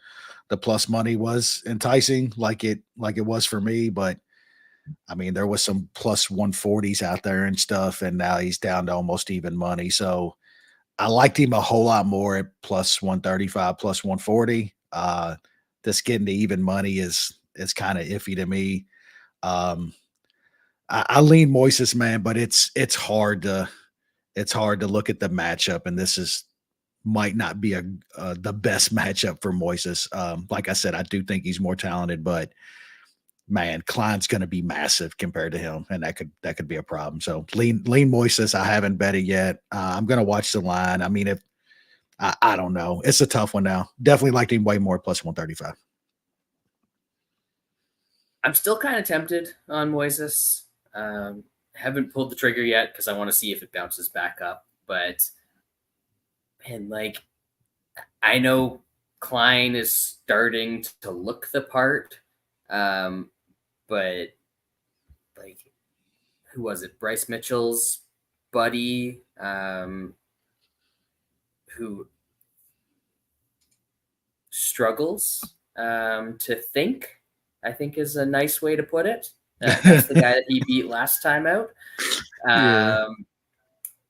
plus money was enticing like it was for me, but I mean there was some plus 140s out there and stuff, and now he's down to almost even money. So I liked him a whole lot more at plus 135, plus 140. This getting to even money is kind of iffy to me. I lean Moises, man, but it's hard to look at the matchup, and this is might not be the best matchup for Moises. Like I said, I do think he's more talented, but man, Klein's going to be massive compared to him, and that could be a problem. So lean Moises. I haven't bet it yet. I'm going to watch the line. I mean, if I don't know, it's a tough one now. Definitely liked him way more plus 135.
I'm still kind of tempted on Moises. Haven't pulled the trigger yet because I want to see if it bounces back up. But man, like, I know Klein is starting to look the part, but like, who was it? Bryce Mitchell's buddy, who struggles to think, I think is a nice way to put it. That's the guy that he beat last time out.
Yeah.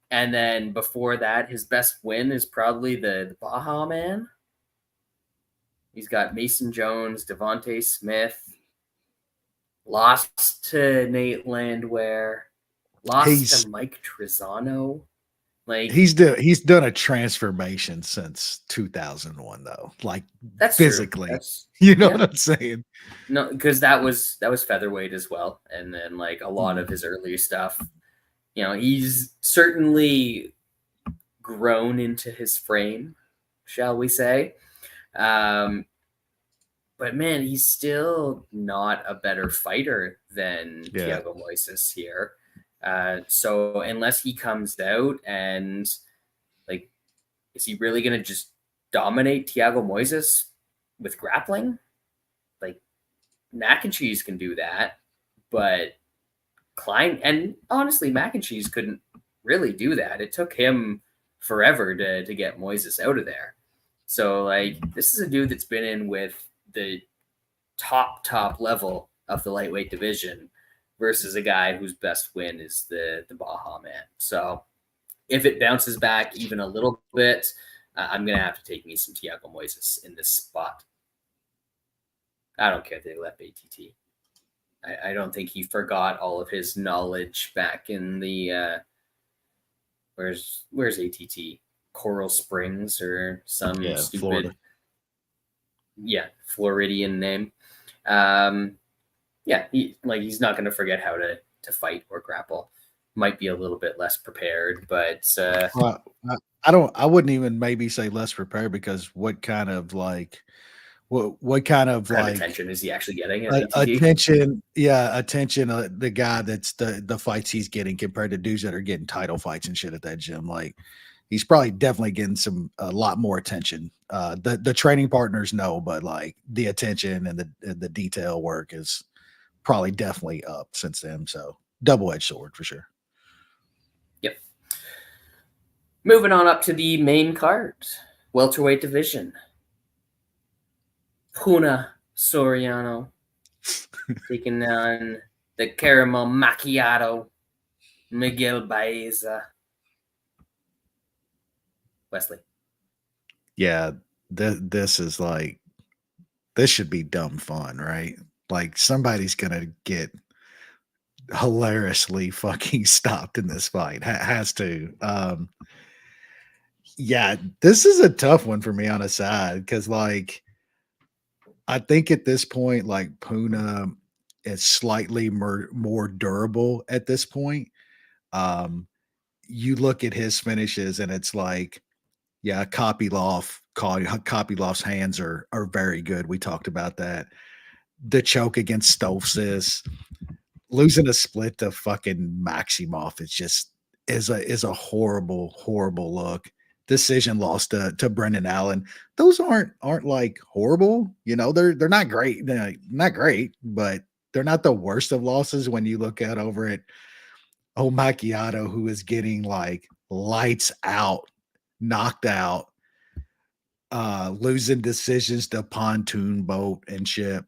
And then before that, his best win is probably the Baja Man. He's got Mason Jones, Devontae Smith, lost to Nate Landwehr, lost to Mike Trizano. Like
he's done a transformation since 2001 though. Like
that's
physically,
that's,
you know what I'm saying?
No, because that was featherweight as well, and then like a lot of his earlier stuff. He's certainly grown into his frame, shall we say? But man, he's still not a better fighter than Thiago Moises here. So unless he comes out and like, is he really going to just dominate Thiago Moises with grappling? Like, Mac and Cheese can do that, but Klein, and honestly, Mac and Cheese couldn't really do that. It took him forever to get Moises out of there. So like, this is a dude that's been in with the top level of the lightweight division versus a guy whose best win is the Baja man. So if it bounces back even a little bit, I'm going to have to take me some Thiago Moises in this spot. I don't care if they left ATT. I don't think he forgot all of his knowledge back in the where's ATT? Coral Springs or some stupid
Florida.
Floridian name. He's not going to forget how to fight or grapple. Might be a little bit less prepared, but
I wouldn't even maybe say less prepared, because what kind of
attention is he actually getting at ATT?
attention? Yeah, attention. The guy that's the fights he's getting compared to dudes that are getting title fights and shit at that gym. Like, he's probably definitely getting a lot more attention. The training partners know, but like the attention and the detail work is probably definitely up since then. So double-edged sword for sure.
Yep. Moving on up to the main card, welterweight division. Puna Soriano taking on the caramel macchiato, Miguel Baeza. Wesley.
Yeah, this is like, this should be dumb fun, right? Like, somebody's gonna get hilariously fucking stopped in this fight. Has to. Yeah, this is a tough one for me on a side, because like, I think at this point, like, Puna is slightly more durable at this point. Um, you look at his finishes and it's like, yeah, Kopylov's hands are very good. We talked about that. The choke against Stoltzfus, losing a split to fucking Maximov is a horrible look. Decision loss to Brendan Allen. Those aren't like horrible, they're not great. They're not great, but they're not the worst of losses when you look at over at Macchiato, who is getting like lights out, knocked out, losing decisions to Pontoon Boat and shit.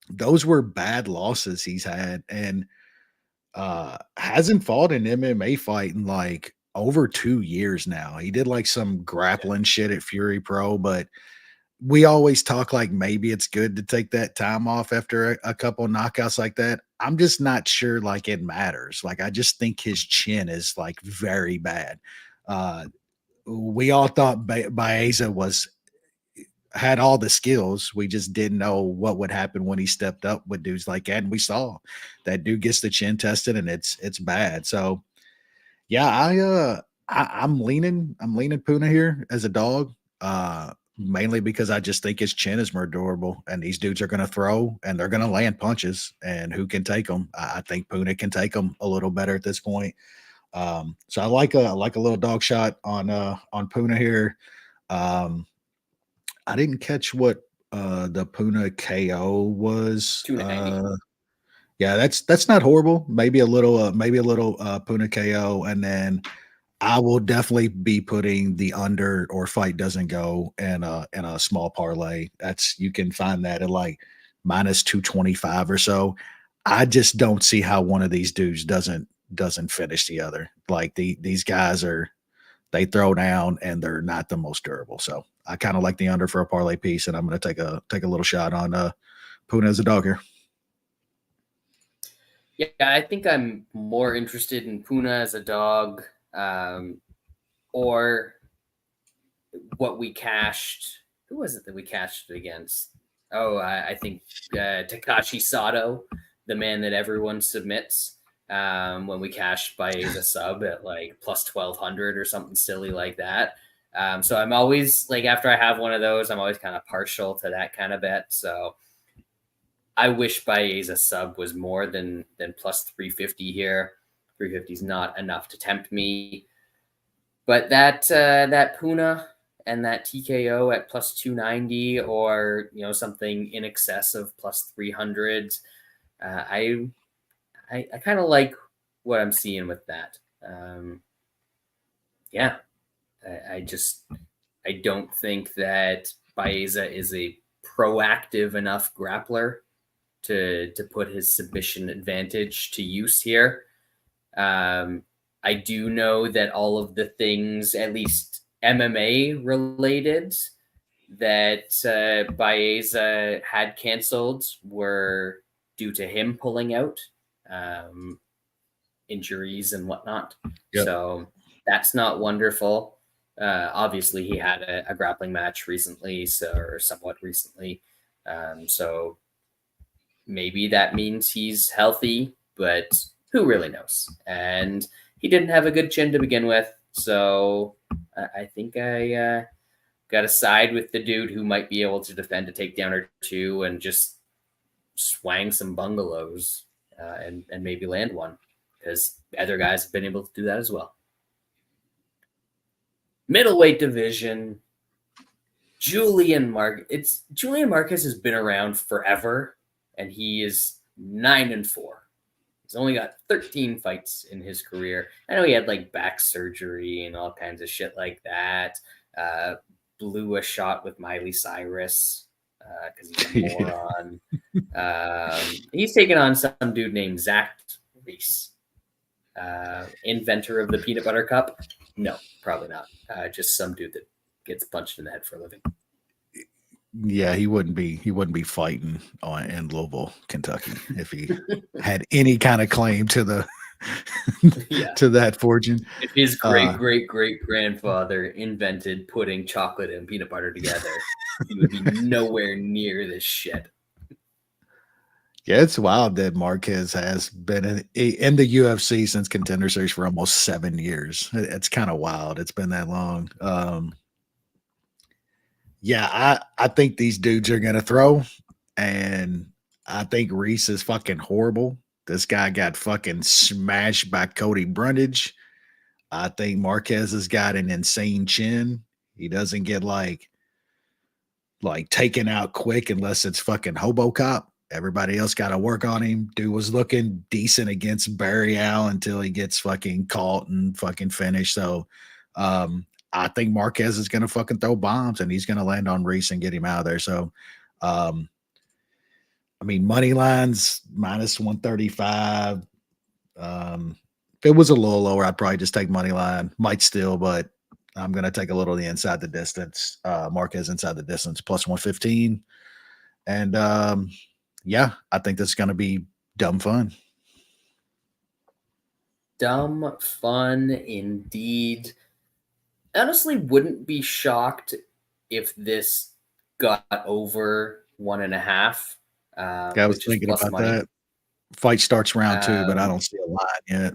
Those were bad losses he's had, and hasn't fought an MMA fight in like over 2 years now. He did like some grappling shit at Fury Pro, but we always talk like maybe it's good to take that time off after a couple knockouts like that. I'm just not sure like it matters. Like, I just think his chin is like very bad. We all thought Baeza had all the skills. We just didn't know what would happen when he stepped up with dudes like that. And we saw that dude gets the chin tested, and it's bad. So yeah, I'm leaning Puna here as a dog. Mainly because I just think his chin is more durable, and these dudes are going to throw and they're going to land punches, and who can take them? I think Puna can take them a little better at this point. So I like a little dog shot on Puna here. I didn't catch what the Puna KO was.
290.
Yeah, that's not horrible. Maybe a little Puna KO, and then I will definitely be putting the under or fight doesn't go in a small parlay. You can find that at like minus 225 or so. I just don't see how one of these dudes doesn't finish the other. Like, these guys they throw down and they're not the most durable. So I kind of like the under for a parlay piece, and I'm going to take a little shot on Puna as a dog here.
Yeah, I think I'm more interested in Puna as a dog, or what we cashed. Who was it that we cashed it against? Oh, I think Takashi Sato, the man that everyone submits. When we cashed Baeza sub at like plus 1,200 or something silly like that. So I'm always like, after I have one of those, I'm always kind of partial to that kind of bet. So I wish Baeza sub was more than plus 350 here. 350 is not enough to tempt me. But that Puna and that TKO at plus 290, or something in excess of plus 300, I kind of like what I'm seeing with that. I don't think that Baeza is a proactive enough grappler to put his submission advantage to use here. I do know that all of the things, at least MMA related, that Baeza had canceled were due to him pulling out, injuries and whatnot. Yep. So that's not wonderful. Obviously, he had a grappling match recently, or somewhat recently. So maybe that means he's healthy, but who really knows? And he didn't have a good chin to begin with. So I think I got to side with the dude who might be able to defend a takedown or two and just swang some bungalows and maybe land one, because other guys have been able to do that as well. Middleweight division, Julian Marquez has been around forever, and he is 9-4. He's only got 13 fights in his career. I know he had like back surgery and all kinds of shit like that. Blew a shot with Miley Cyrus because he's a moron. He's taken on some dude named Zach Reese, inventor of the peanut butter cup. No, probably not. Just some dude that gets punched in the head for a living.
Yeah, he wouldn't be fighting in Louisville, Kentucky, if he had any kind of claim to the to that fortune.
If his great grandfather invented putting chocolate and peanut butter together, he would be nowhere near this shit.
Yeah, it's wild that Marquez has been in the UFC since Contender Series for almost 7 years. It's kind of wild. It's been that long. Yeah, I think these dudes are going to throw, and I think Reese is fucking horrible. This guy got fucking smashed by Cody Brundage. I think Marquez has got an insane chin. He doesn't get like taken out quick unless it's fucking HoboCop. Everybody else got to work on him. Dude was looking decent against Barry Al until he gets fucking caught and fucking finished. So I think Marquez is going to fucking throw bombs, and he's going to land on Reese and get him out of there. So, I mean, money lines -135. If it was a little lower, I'd probably just take money line. Might still, but I'm going to take a little of the inside the distance. Marquez inside the distance +115. And yeah, I think this is going to be dumb fun.
Dumb fun indeed. Honestly, wouldn't be shocked if this got over 1.5.
I was thinking about that. Fight starts round 2, but I don't see a line yet.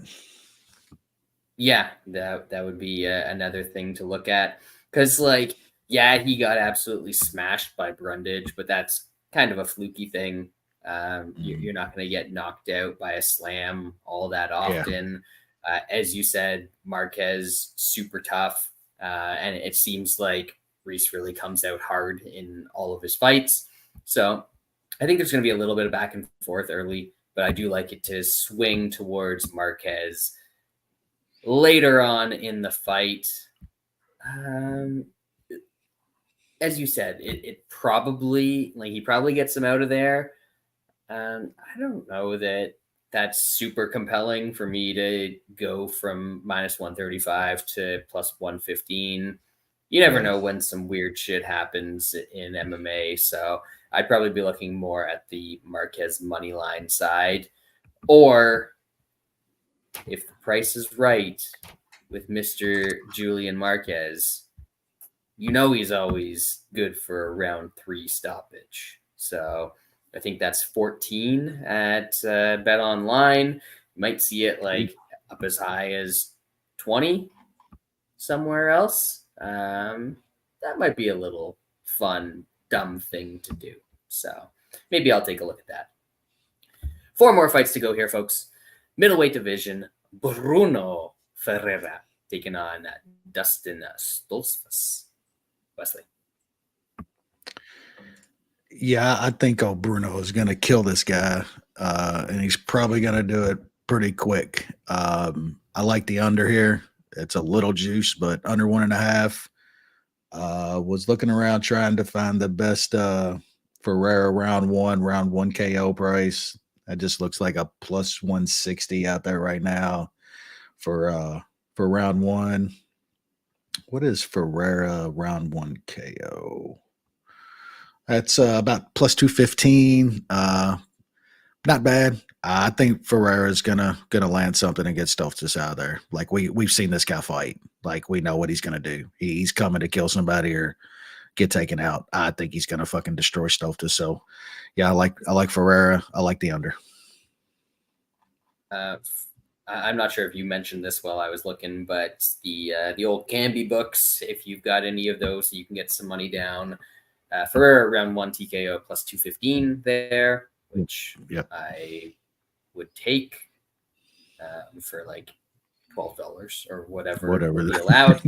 Yeah, that would be another thing to look at. Because, like, yeah, he got absolutely smashed by Brundage, but that's kind of a fluky thing. You're not going to get knocked out by a slam all that often. Yeah. As you said, Marquez, super tough. And it seems like Reese really comes out hard in all of his fights. So I think there's going to be a little bit of back and forth early, but I do like it to swing towards Marquez later on in the fight. As you said, it probably, like, he probably gets him out of there. I don't know that that's super compelling for me to go from -135 to +115. You never know when some weird shit happens in MMA. So I'd probably be looking more at the Marquez money line side. Or if the price is right with Mr. Julian Marquez, you know he's always good for a round 3 stoppage. So I think that's 14 at Bet Online. You might see it like up as high as 20 somewhere else. That might be a little fun, dumb thing to do. So maybe I'll take a look at that. 4 more fights to go here, folks. Middleweight division, Bruno Ferreira taking on Dustin Stoltzfus. Wesley.
Yeah, I think Bruno is going to kill this guy, and he's probably going to do it pretty quick. I like the under here. It's a little juice, but under 1.5. Was looking around trying to find the best Ferreira round one KO price. That just looks like a plus 160 out there right now for round one. What is Ferreira round one KO? That's about plus 215. Not bad. I think Ferreira's gonna land something and get Stoltzfus out of there. Like we've seen this guy fight. Like we know what he's gonna do. He's coming to kill somebody or get taken out. I think he's gonna fucking destroy Stoltzfus. So yeah, I like Ferreira. I like the under.
I'm not sure if you mentioned this while I was looking, but the old Canby books, if you've got any of those, you can get some money down. For around one TKO plus 215 there, which I would take for like $12 or whatever would be allowed.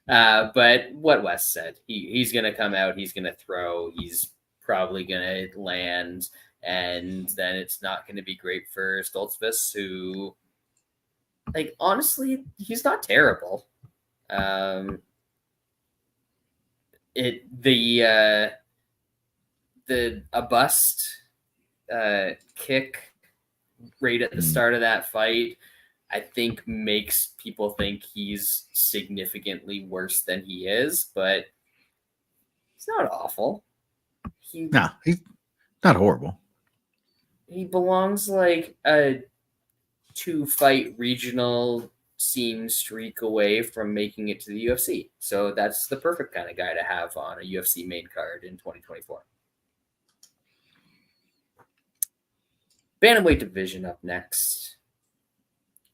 But what Wes said, he's going to come out, he's going to throw, he's probably going to land, and then it's not going to be great for Stoltzfus, who, like, honestly, he's not terrible. A bust kick right at the start of that fight, I think makes people think he's significantly worse than he is, but he's not awful.
He's not horrible.
He belongs like a 2-fight regional scene streak away from making it to the UFC. So that's the perfect kind of guy to have on a UFC main card in 2024. Bantamweight division up next.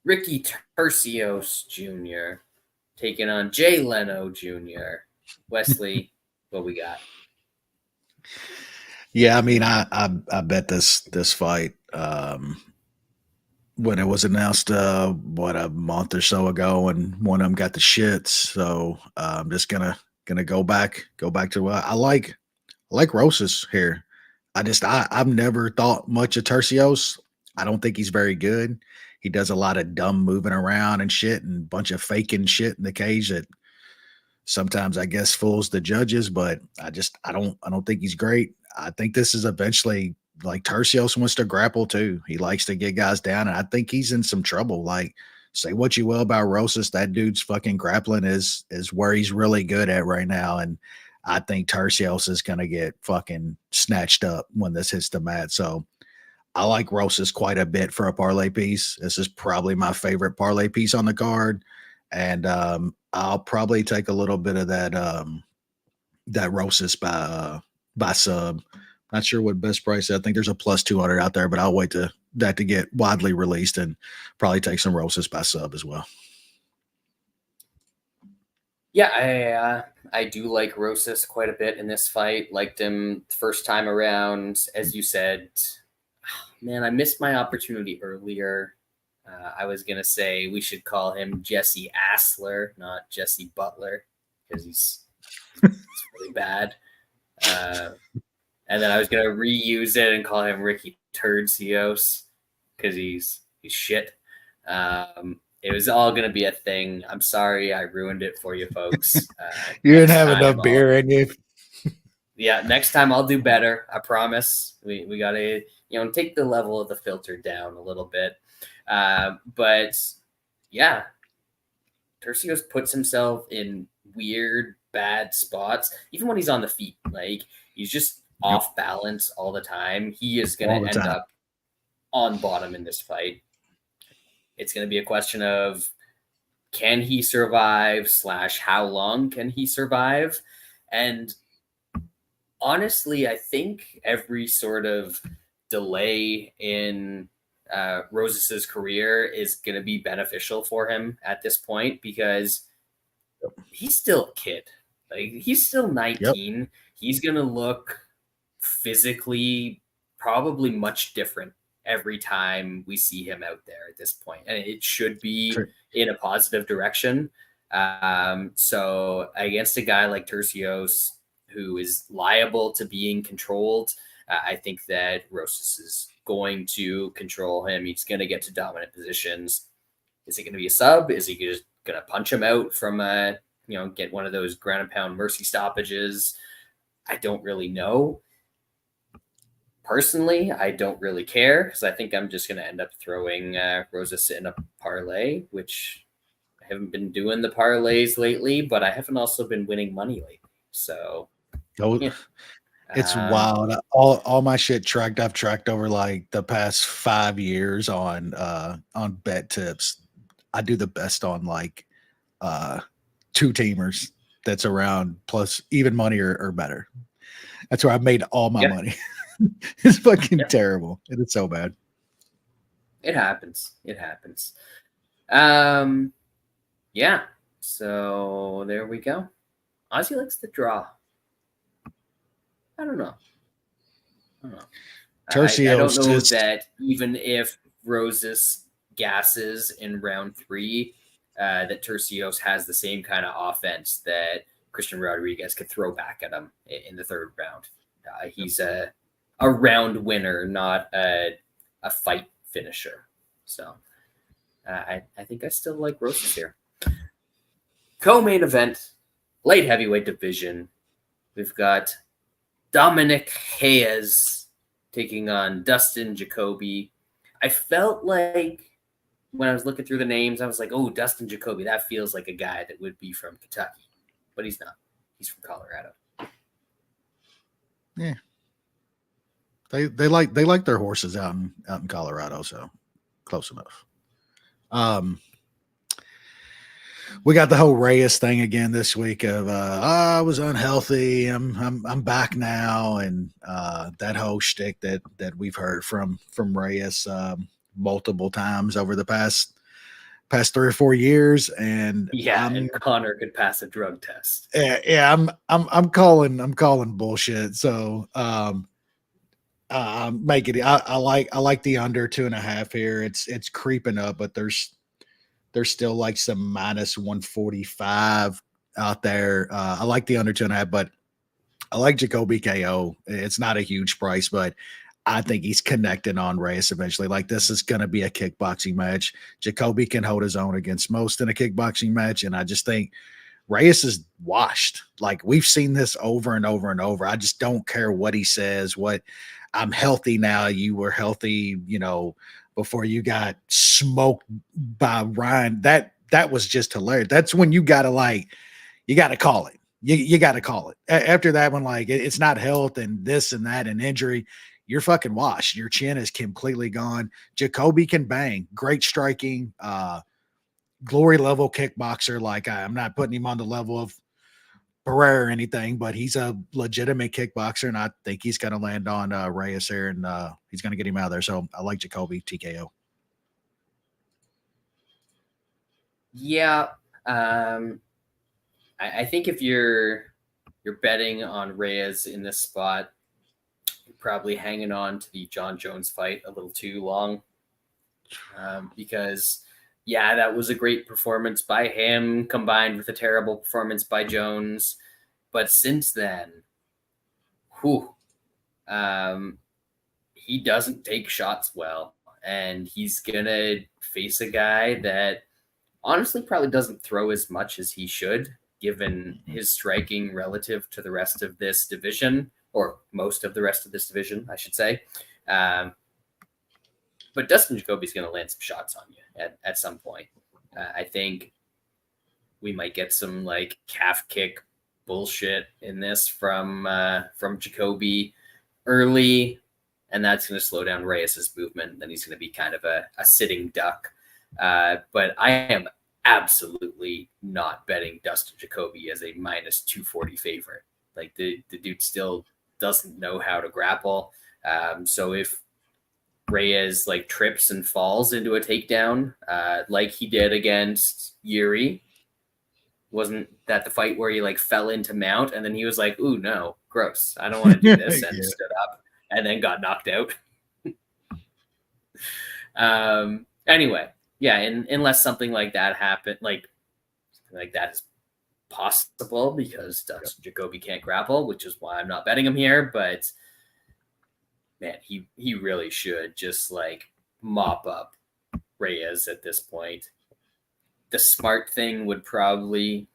Ricky Turcios Jr. taking on Jay Leno Jr. Wesley, what we got?
Yeah, I mean, I bet this fight when it was announced a month or so ago, and one of them got the shits. So I'm just gonna go back to I like Rosas here. I've never thought much of Turcios. I don't think he's very good. He does a lot of dumb moving around and shit and a bunch of faking shit in the cage that sometimes I guess fools the judges, but I don't think he's great. I think this is eventually, like, Turcios wants to grapple too. He likes to get guys down, and I think he's in some trouble. Like, say what you will about Rosas, that dude's fucking grappling is where he's really good at right now. And I think Turcios is gonna get fucking snatched up when this hits the mat. So I like Rosas quite a bit for a parlay piece. This is probably my favorite parlay piece on the card. And I'll probably take a little bit of that Rosas by sub. Not sure what best price is. I think there's a plus 200 out there, but I'll wait to that to get widely released and probably take some Rosas by sub as well.
Yeah, I do like Rosas quite a bit in this fight. Liked him first time around, as you said. Man, I missed my opportunity earlier. I was going to say we should call him Jesse Assler, not Jesse Butler, because he's really bad. And then I was going to reuse it and call him Ricky Turcios because he's shit. It was all going to be a thing. I'm sorry I ruined it for you folks.
You didn't have enough beer in you.
Yeah, next time I'll do better. I promise. We got to, take the level of the filter down a little bit. But yeah, Turcios puts himself in weird, bad spots, even when he's on the feet. Like, he's just off balance all the time. He is going to end up on bottom in this fight. It's going to be a question of, can he survive / how long can he survive? And honestly, I think every sort of delay in Rosas's career is going to be beneficial for him at this point, because he's still a kid. Like, he's still 19. Yep. He's going to look physically probably much different every time we see him out there at this point. And it should be in a positive direction. So against a guy like Turcios, who is liable to being controlled, I think that Rosas is going to control him. He's going to get to dominant positions. Is it going to be a sub? Is he just going to punch him out from get one of those ground and pound mercy stoppages? I don't really know. Personally, I don't really care because I think I'm just going to end up throwing Rosas in a parlay, which I haven't been doing the parlays lately, but I haven't also been winning money lately. So, yeah.
It's wild. All my shit tracked. I've tracked over like the past 5 years on bet tips. I do the best on like two teamers that's around plus even money or better. That's where I've made all my money. It's fucking terrible. It is so bad.
It happens. It happens. Yeah. So there we go. Ozzy likes to draw. I don't know. I don't know that even if Rosas gasses in round 3, that Tercios has the same kind of offense that Christian Rodriguez could throw back at him in the 3rd round. He's a round winner, not a fight finisher. So I think I still like Rosas here. Co-main event, light heavyweight division. We've got Dominic Reyes taking on Dustin Jacoby. I felt like when I was looking through the names, I was like, oh, Dustin Jacoby, that feels like a guy that would be from Kentucky. But he's not. He's from Colorado.
Yeah. They like their horses out in Colorado, so close enough. We got the whole Reyes thing again this week of I was unhealthy. I'm back now, and that whole shtick that we've heard from Reyes multiple times over the past 3 or 4 years. And
and Connor could pass a drug test.
Yeah, I'm calling bullshit. So make it. I like the under 2.5 here. It's creeping up, but there's still like some minus 145 out there. I like the under 2.5, but I like Jacoby KO. It's not a huge price, but I think he's connecting on Reyes eventually. Like, this is going to be a kickboxing match. Jacoby can hold his own against most in a kickboxing match. And I just think Reyes is washed. Like, we've seen this over and over and over. I just don't care what he says, I'm healthy now. You were healthy, before you got smoked by Ryan. That was just hilarious. That's when you gotta call it. You gotta call it. After that one, like, it's not health and this and that and injury. You're fucking washed. Your chin is completely gone. Jacoby can bang. Great striking, glory level kickboxer. Like, I'm not putting him on the level of Pereira or anything, but he's a legitimate kickboxer, and I think he's going to land on Reyes here, and he's going to get him out of there. So I like Jacoby TKO.
Yeah, I think if you're betting on Reyes in this spot, you're probably hanging on to the John Jones fight a little too long, because that was a great performance by him combined with a terrible performance by Jones. But since then, he doesn't take shots well, and he's going to face a guy that honestly probably doesn't throw as much as he should, given his striking relative to the rest of this division, or most of the rest of this division, I should say. But Dustin Jacoby's going to land some shots on you at some point. I think we might get some like calf kick bullshit in this from Jacoby early, and that's going to slow down Reyes's movement. Then he's going to be kind of a sitting duck. But I am absolutely not betting Dustin Jacoby as a minus 240 favorite. Like, the dude still doesn't know how to grapple. So if Reyes like trips and falls into a takedown, like he did against Yuri, wasn't that the fight where he like fell into mount and then he was like, ooh, no, gross, I don't want to do this, and stood up and then got knocked out. Anyway, unless something like that happened, like that is possible because Dustin Jacoby can't grapple, which is why I'm not betting him here. But man, he really should just like mop up Reyes at this point. The smart thing would probably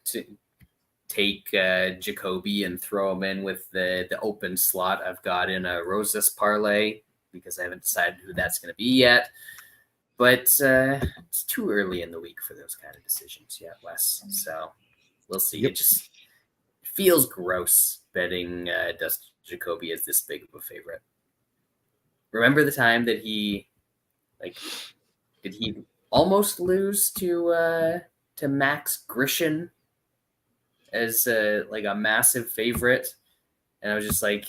take Jacoby and throw him in with the open slot I've got in a Rosas parlay because I haven't decided who that's going to be yet. But it's too early in the week for those kind of decisions yet, Wes. So we'll see.
Yep.
It just feels gross betting Dustin Jacoby as this big of a favorite. Remember the time that did he almost lose to Max Grishin as a massive favorite? And I was just like,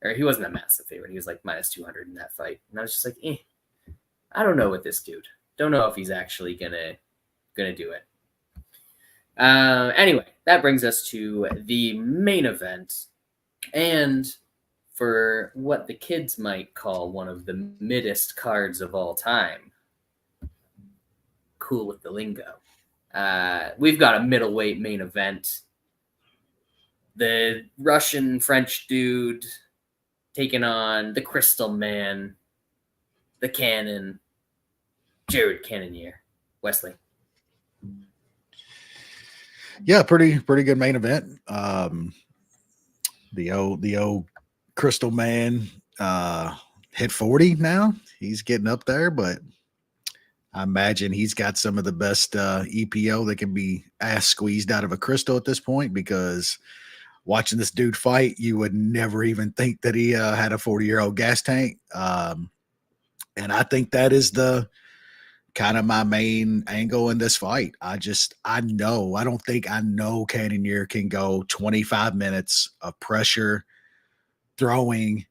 or he wasn't a massive favorite. He was like minus 200 in that fight. And I was just like, I don't know with this dude. Don't know if he's actually gonna do it. Anyway, that brings us to the main event, and for what the kids might call one of the middest cards of all time. Cool with the lingo. We've got a middleweight main event. The Russian-French dude taking on the Crystal Man, the Cannon, Jared Cannonier. Wesley.
Yeah, pretty good main event. The old Crystal Man hit 40 now. He's getting up there, but I imagine he's got some of the best EPO that can be ass squeezed out of a crystal at this point, because watching this dude fight, you would never even think that he had a 40-year-old gas tank. And I think that is the kind of my main angle in this fight. I don't think Cannonier can go 25 minutes of pressure, throwing,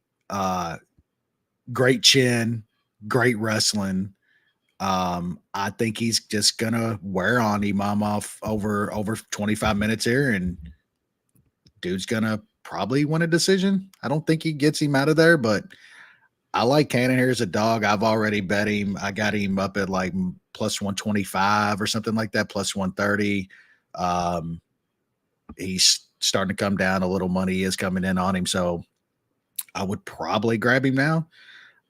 great chin, great wrestling. I think he's just gonna wear on Imavov over 25 minutes here, and dude's gonna probably win a decision. I don't think he gets him out of there, but I like Cannonier as a dog. I've already bet him. I got him up at like plus 125 or something like that, plus 130. He's starting to come down a little. Money is coming in on him, so I would probably grab him now.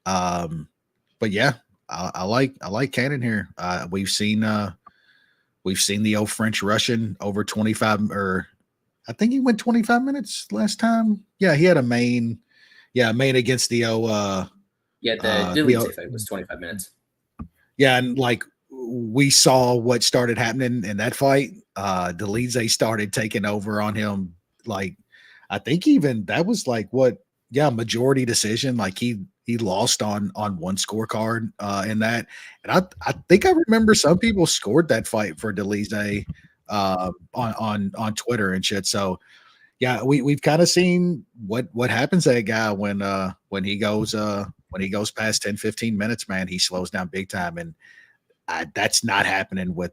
But yeah, I like Cannonier. We've seen the old French Russian over 25, or I think he went 25 minutes last time. Yeah, he had a main against the
the Dilley fight was 25 minutes.
Yeah, and like we saw what started happening in that fight. Delize started taking over on him. Like, I think even that was like majority decision. Like he lost on one scorecard in that. And I think I remember some people scored that fight for Delize on Twitter and shit. So yeah, we've kind of seen what happens to that guy when he goes past 10, 15 minutes, man. He slows down big time, and that's not happening with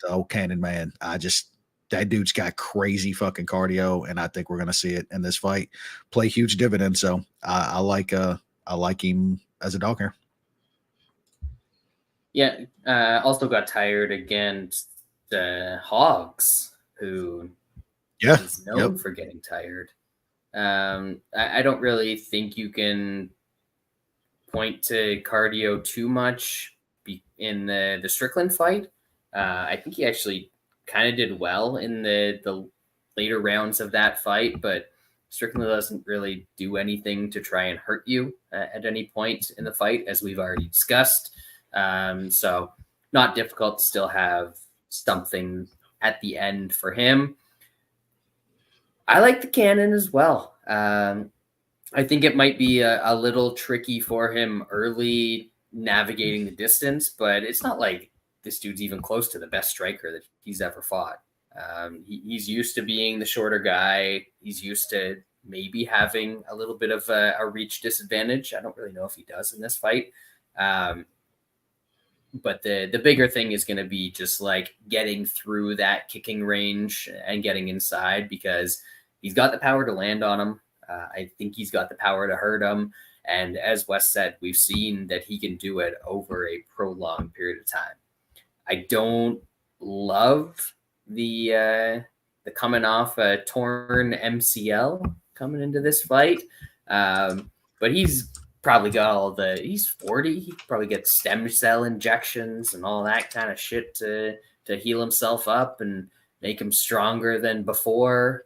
old Cannon, man. That dude's got crazy fucking cardio, and I think we're gonna see it in this fight play huge dividends. So I like him as a dog here.
Yeah, also got tired against the Hogs, who is known for getting tired. I don't really think you can point to cardio too much in the Strickland fight. I think he actually kind of did well in the later rounds of that fight, but Strickland doesn't really do anything to try and hurt you at any point in the fight, as we've already discussed. So not difficult to still have something at the end for him. I like the Cannon as well. I think it might be a little tricky for him early navigating the distance, but it's not like this dude's even close to the best striker that he's ever fought. He's used to being the shorter guy. He's used to maybe having a little bit of a reach disadvantage. I don't really know if he does in this fight. But the bigger thing is going to be just like getting through that kicking range and getting inside, because he's got the power to land on him. I think he's got the power to hurt him. And as Wes said, we've seen that he can do it over a prolonged period of time. I don't love the coming off a torn MCL coming into this fight. But he's probably got he's 40. He probably gets stem cell injections and all that kind of shit to heal himself up. And make him stronger than before,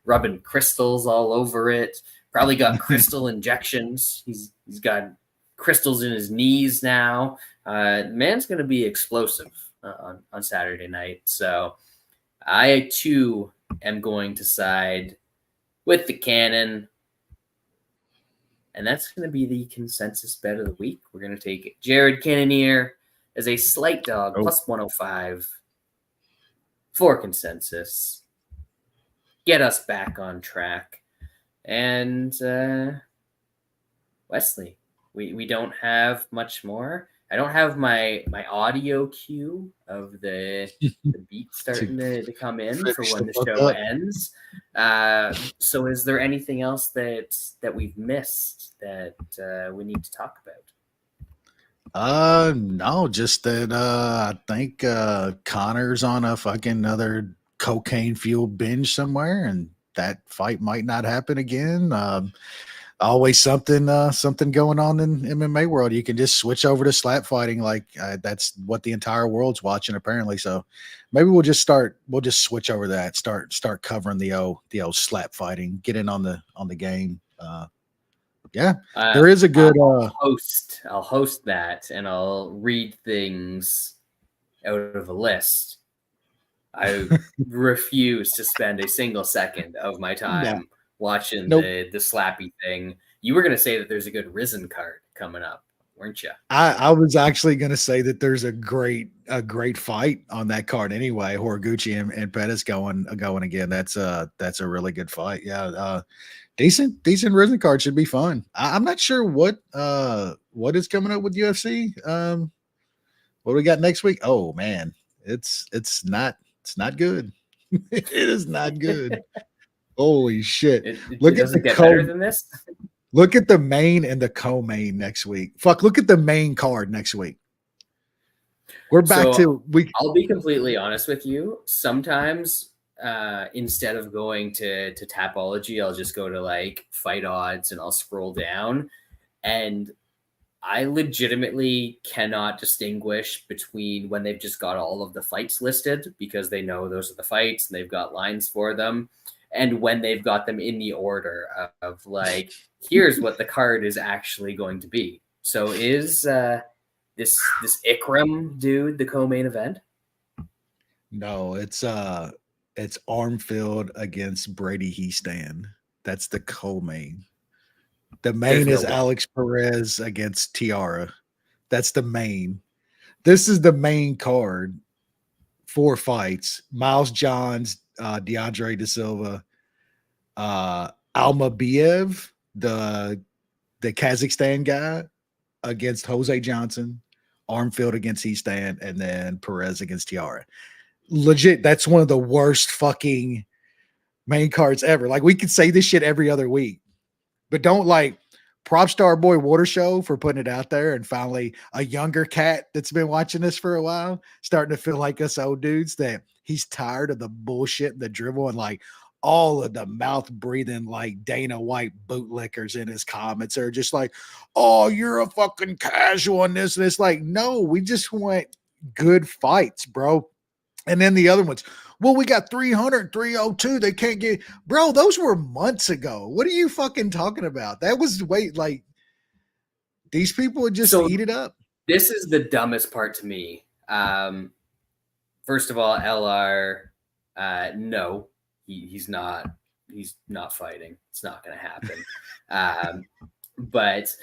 rubbing crystals all over it. Probably got crystal injections. He's got crystals in his knees now. Man's going to be explosive on Saturday night. So I, too, am going to side with the Cannon. And that's going to be the consensus bet of the week. We're going to take Jared Cannonier as a slight dog, plus 105 for consensus. Get us back on track. And Wesley, we don't have much more. I don't have my audio cue of the beat starting to come in for when the show ends. So is there anything else that we've missed that we need to talk
about? No, just that I think Connor's on a fucking another cocaine fueled binge somewhere, and that fight might not happen again. Always something going on in MMA world. You can just switch over to slap fighting, like that's what the entire world's watching apparently. So maybe we'll just switch over that. Start covering the old slap fighting. Get in on the game. Yeah, there is a good.
I'll host that, and I'll read things out of a list. I refuse to spend a single second of my time watching the slappy thing. You were going to say that there's a good Risen card coming up, weren't you?
I was actually going to say that there's a great fight on that card anyway. Horiguchi and Pettis going again. That's a really good fight. Yeah. Decent Risen card should be fun. I'm not sure what is coming up with UFC. What do we got next week? Oh man, it's not good. It is not good. Holy shit!
Look at the better than this.
Look at the main and the co-main next week. Fuck, look at the main card next week. We're back to we.
I'll be completely honest with you. Sometimes instead of going to Tapology, I'll just go to like Fight Odds and I'll scroll down, and I legitimately cannot distinguish between when they've just got all of the fights listed because they know those are the fights and they've got lines for them, and when they've got them in the order of like, here's what the card is actually going to be. So is this Ikram dude the co-main event?
No, it's Armfield against Brady Heastan. That's the co-main. The main is Alex Perez against Tiara. That's the main. This is the main card. 4 fights. Miles Johns, DeAndre De Silva, Almabiev, the Kazakhstan guy, against Jose Johnson, Armfield against Heastan, and then Perez against Tiara. Legit, that's one of the worst fucking main cards ever. Like, we could say this shit every other week, but don't like props to our boy Water Show for putting it out there. And finally, a younger cat that's been watching this for a while, starting to feel like us old dudes, that he's tired of the bullshit, the dribble, and like all of the mouth breathing like Dana White bootlickers in his comments are just like, oh, you're a fucking casual on this. And it's like, no, we just want good fights, bro. And then the other ones, well, we got 300, 302. They can't get, bro, those were months ago. What are you fucking talking about? That was like these people would just eat it up.
This is the dumbest part to me. First of all, LR, no, he's not fighting. It's not going to happen. But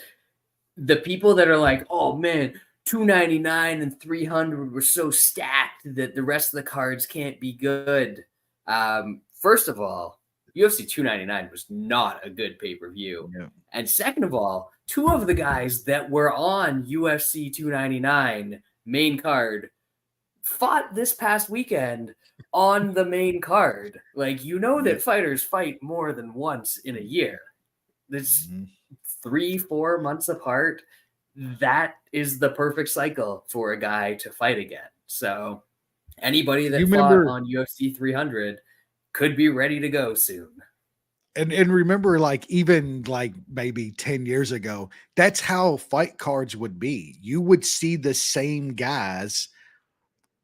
the people that are like, oh man, 299 and 300 were so stacked that the rest of the cards can't be good. First of all, UFC 299 was not a good pay-per-view. Yeah. And second of all, 2 of the guys that were on UFC 299 main card fought this past weekend on the main card. Like, you know that fighters fight more than once in a year. There's 3-4 months apart. That is the perfect cycle for a guy to fight again. So anybody that fought on UFC 300 could be ready to go soon.
And remember, like, even like maybe 10 years ago, that's how fight cards would be. You would see the same guys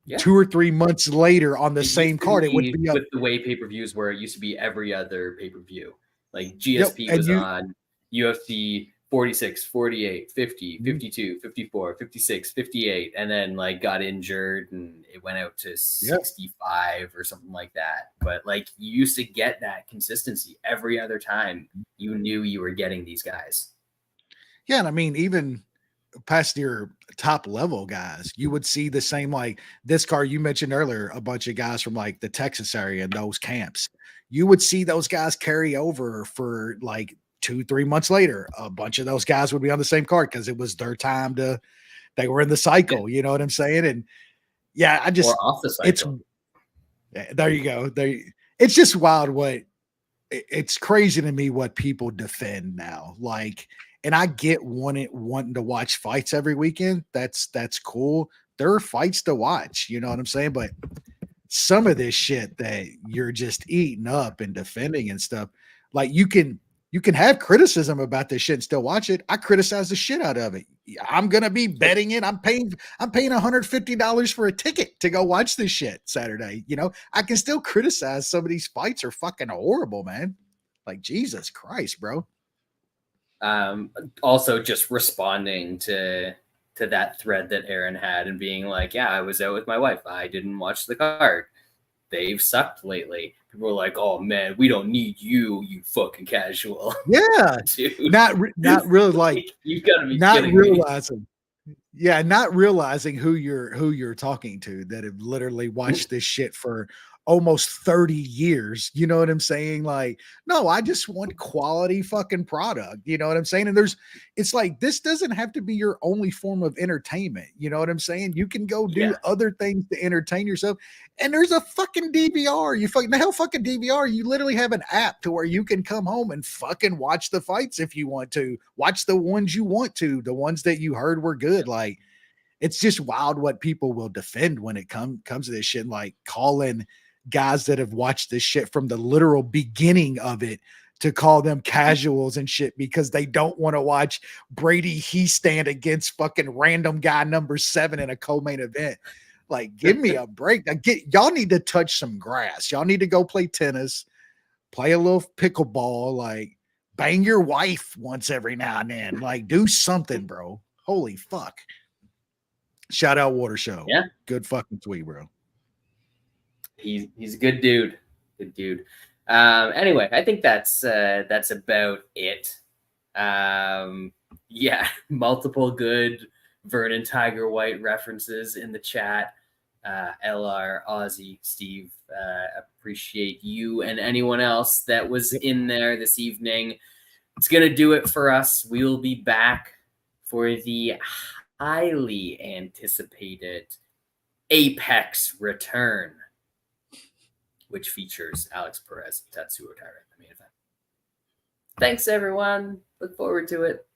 Yeah.
2 or 3 months later on the
It
same
used to
card, it would
be
be up.
with the way pay-per-views were, it used to be every other pay-per-view. Like
Yep.
GSP
And
was
you,
on UFC 46, 48, 50,
mhm,
52, 54, 56, 58, and then like got injured and it went out to
yeah.
65 or something like that. But like you used to get that consistency every other time you knew you were getting these guys.
Yeah. And I mean, even past your top level guys, you would see the same, like this card you mentioned earlier, a bunch of guys from like the Texas area and those camps. You would see those guys carry over for like 2, 3 months later. A bunch of those guys would be on the same card because it was their time to, they were in the
Yeah.
cycle, you know what I'm saying? And yeah,
Or off the
it's,
cycle.
there you go. It's just wild it's crazy to me what people defend now. Like, and I get wanting to watch fights every weekend. That's cool. There are fights to watch, you know what I'm saying? But some of this shit that you're just eating up and defending and stuff, like you can have criticism about this shit and still watch it. I criticize the shit out of it. I'm gonna be betting it. I'm paying $150 for a ticket to go watch this shit Saturday. You know, I can still criticize some of these fights are fucking horrible, man. Like Jesus Christ, bro.
Also just responding to that thread that Aaron had and being like, yeah, I was out with my wife. I didn't watch the card. They've sucked lately. People are like, oh man, we don't need you, you fucking casual.
Yeah,
Dude.
not really like
You've got to be
not
kidding me.
realizing. Yeah, not realizing who you're talking to that have literally watched this shit for almost 30 years. You know what I'm saying? Like, no, I just want quality fucking product. You know what I'm saying? And it's like this doesn't have to be your only form of entertainment. You know what I'm saying? You can go do
Yeah.
other things to entertain yourself. And there's a fucking DVR. You fucking the hell fucking DVR. You literally have an app to where you can come home and fucking watch the fights if you want to. Watch the ones you want to, the ones that you heard were good. Like it's just wild what people will defend when it comes to this shit. Like calling guys that have watched this shit from the literal beginning of it to call them casuals and shit because they don't want to watch Brady he stand against fucking random guy number 7 in a co-main event. Like, give me a break. Now y'all need to touch some grass. Y'all need to go play tennis, play a little pickleball, like bang your wife once every now and then. Like, do something, bro. Holy fuck. Shout out Water Show.
Yeah.
Good fucking tweet, bro.
He's a good dude. Good dude. Anyway, I think that's about it. Yeah, multiple good Vernon Tiger White references in the chat. LR, Ozzy, Steve, appreciate you and anyone else that was in there this evening. It's going to do it for us. We'll be back for the highly anticipated Apex return, which features Alex Perez and Tatsuo Taira in the main event. Thanks, everyone. Look forward to it.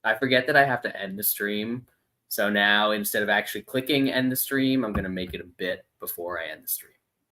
I forget that I have to end the stream. So now, instead of actually clicking end the stream, I'm going to make it a bit before I end the stream.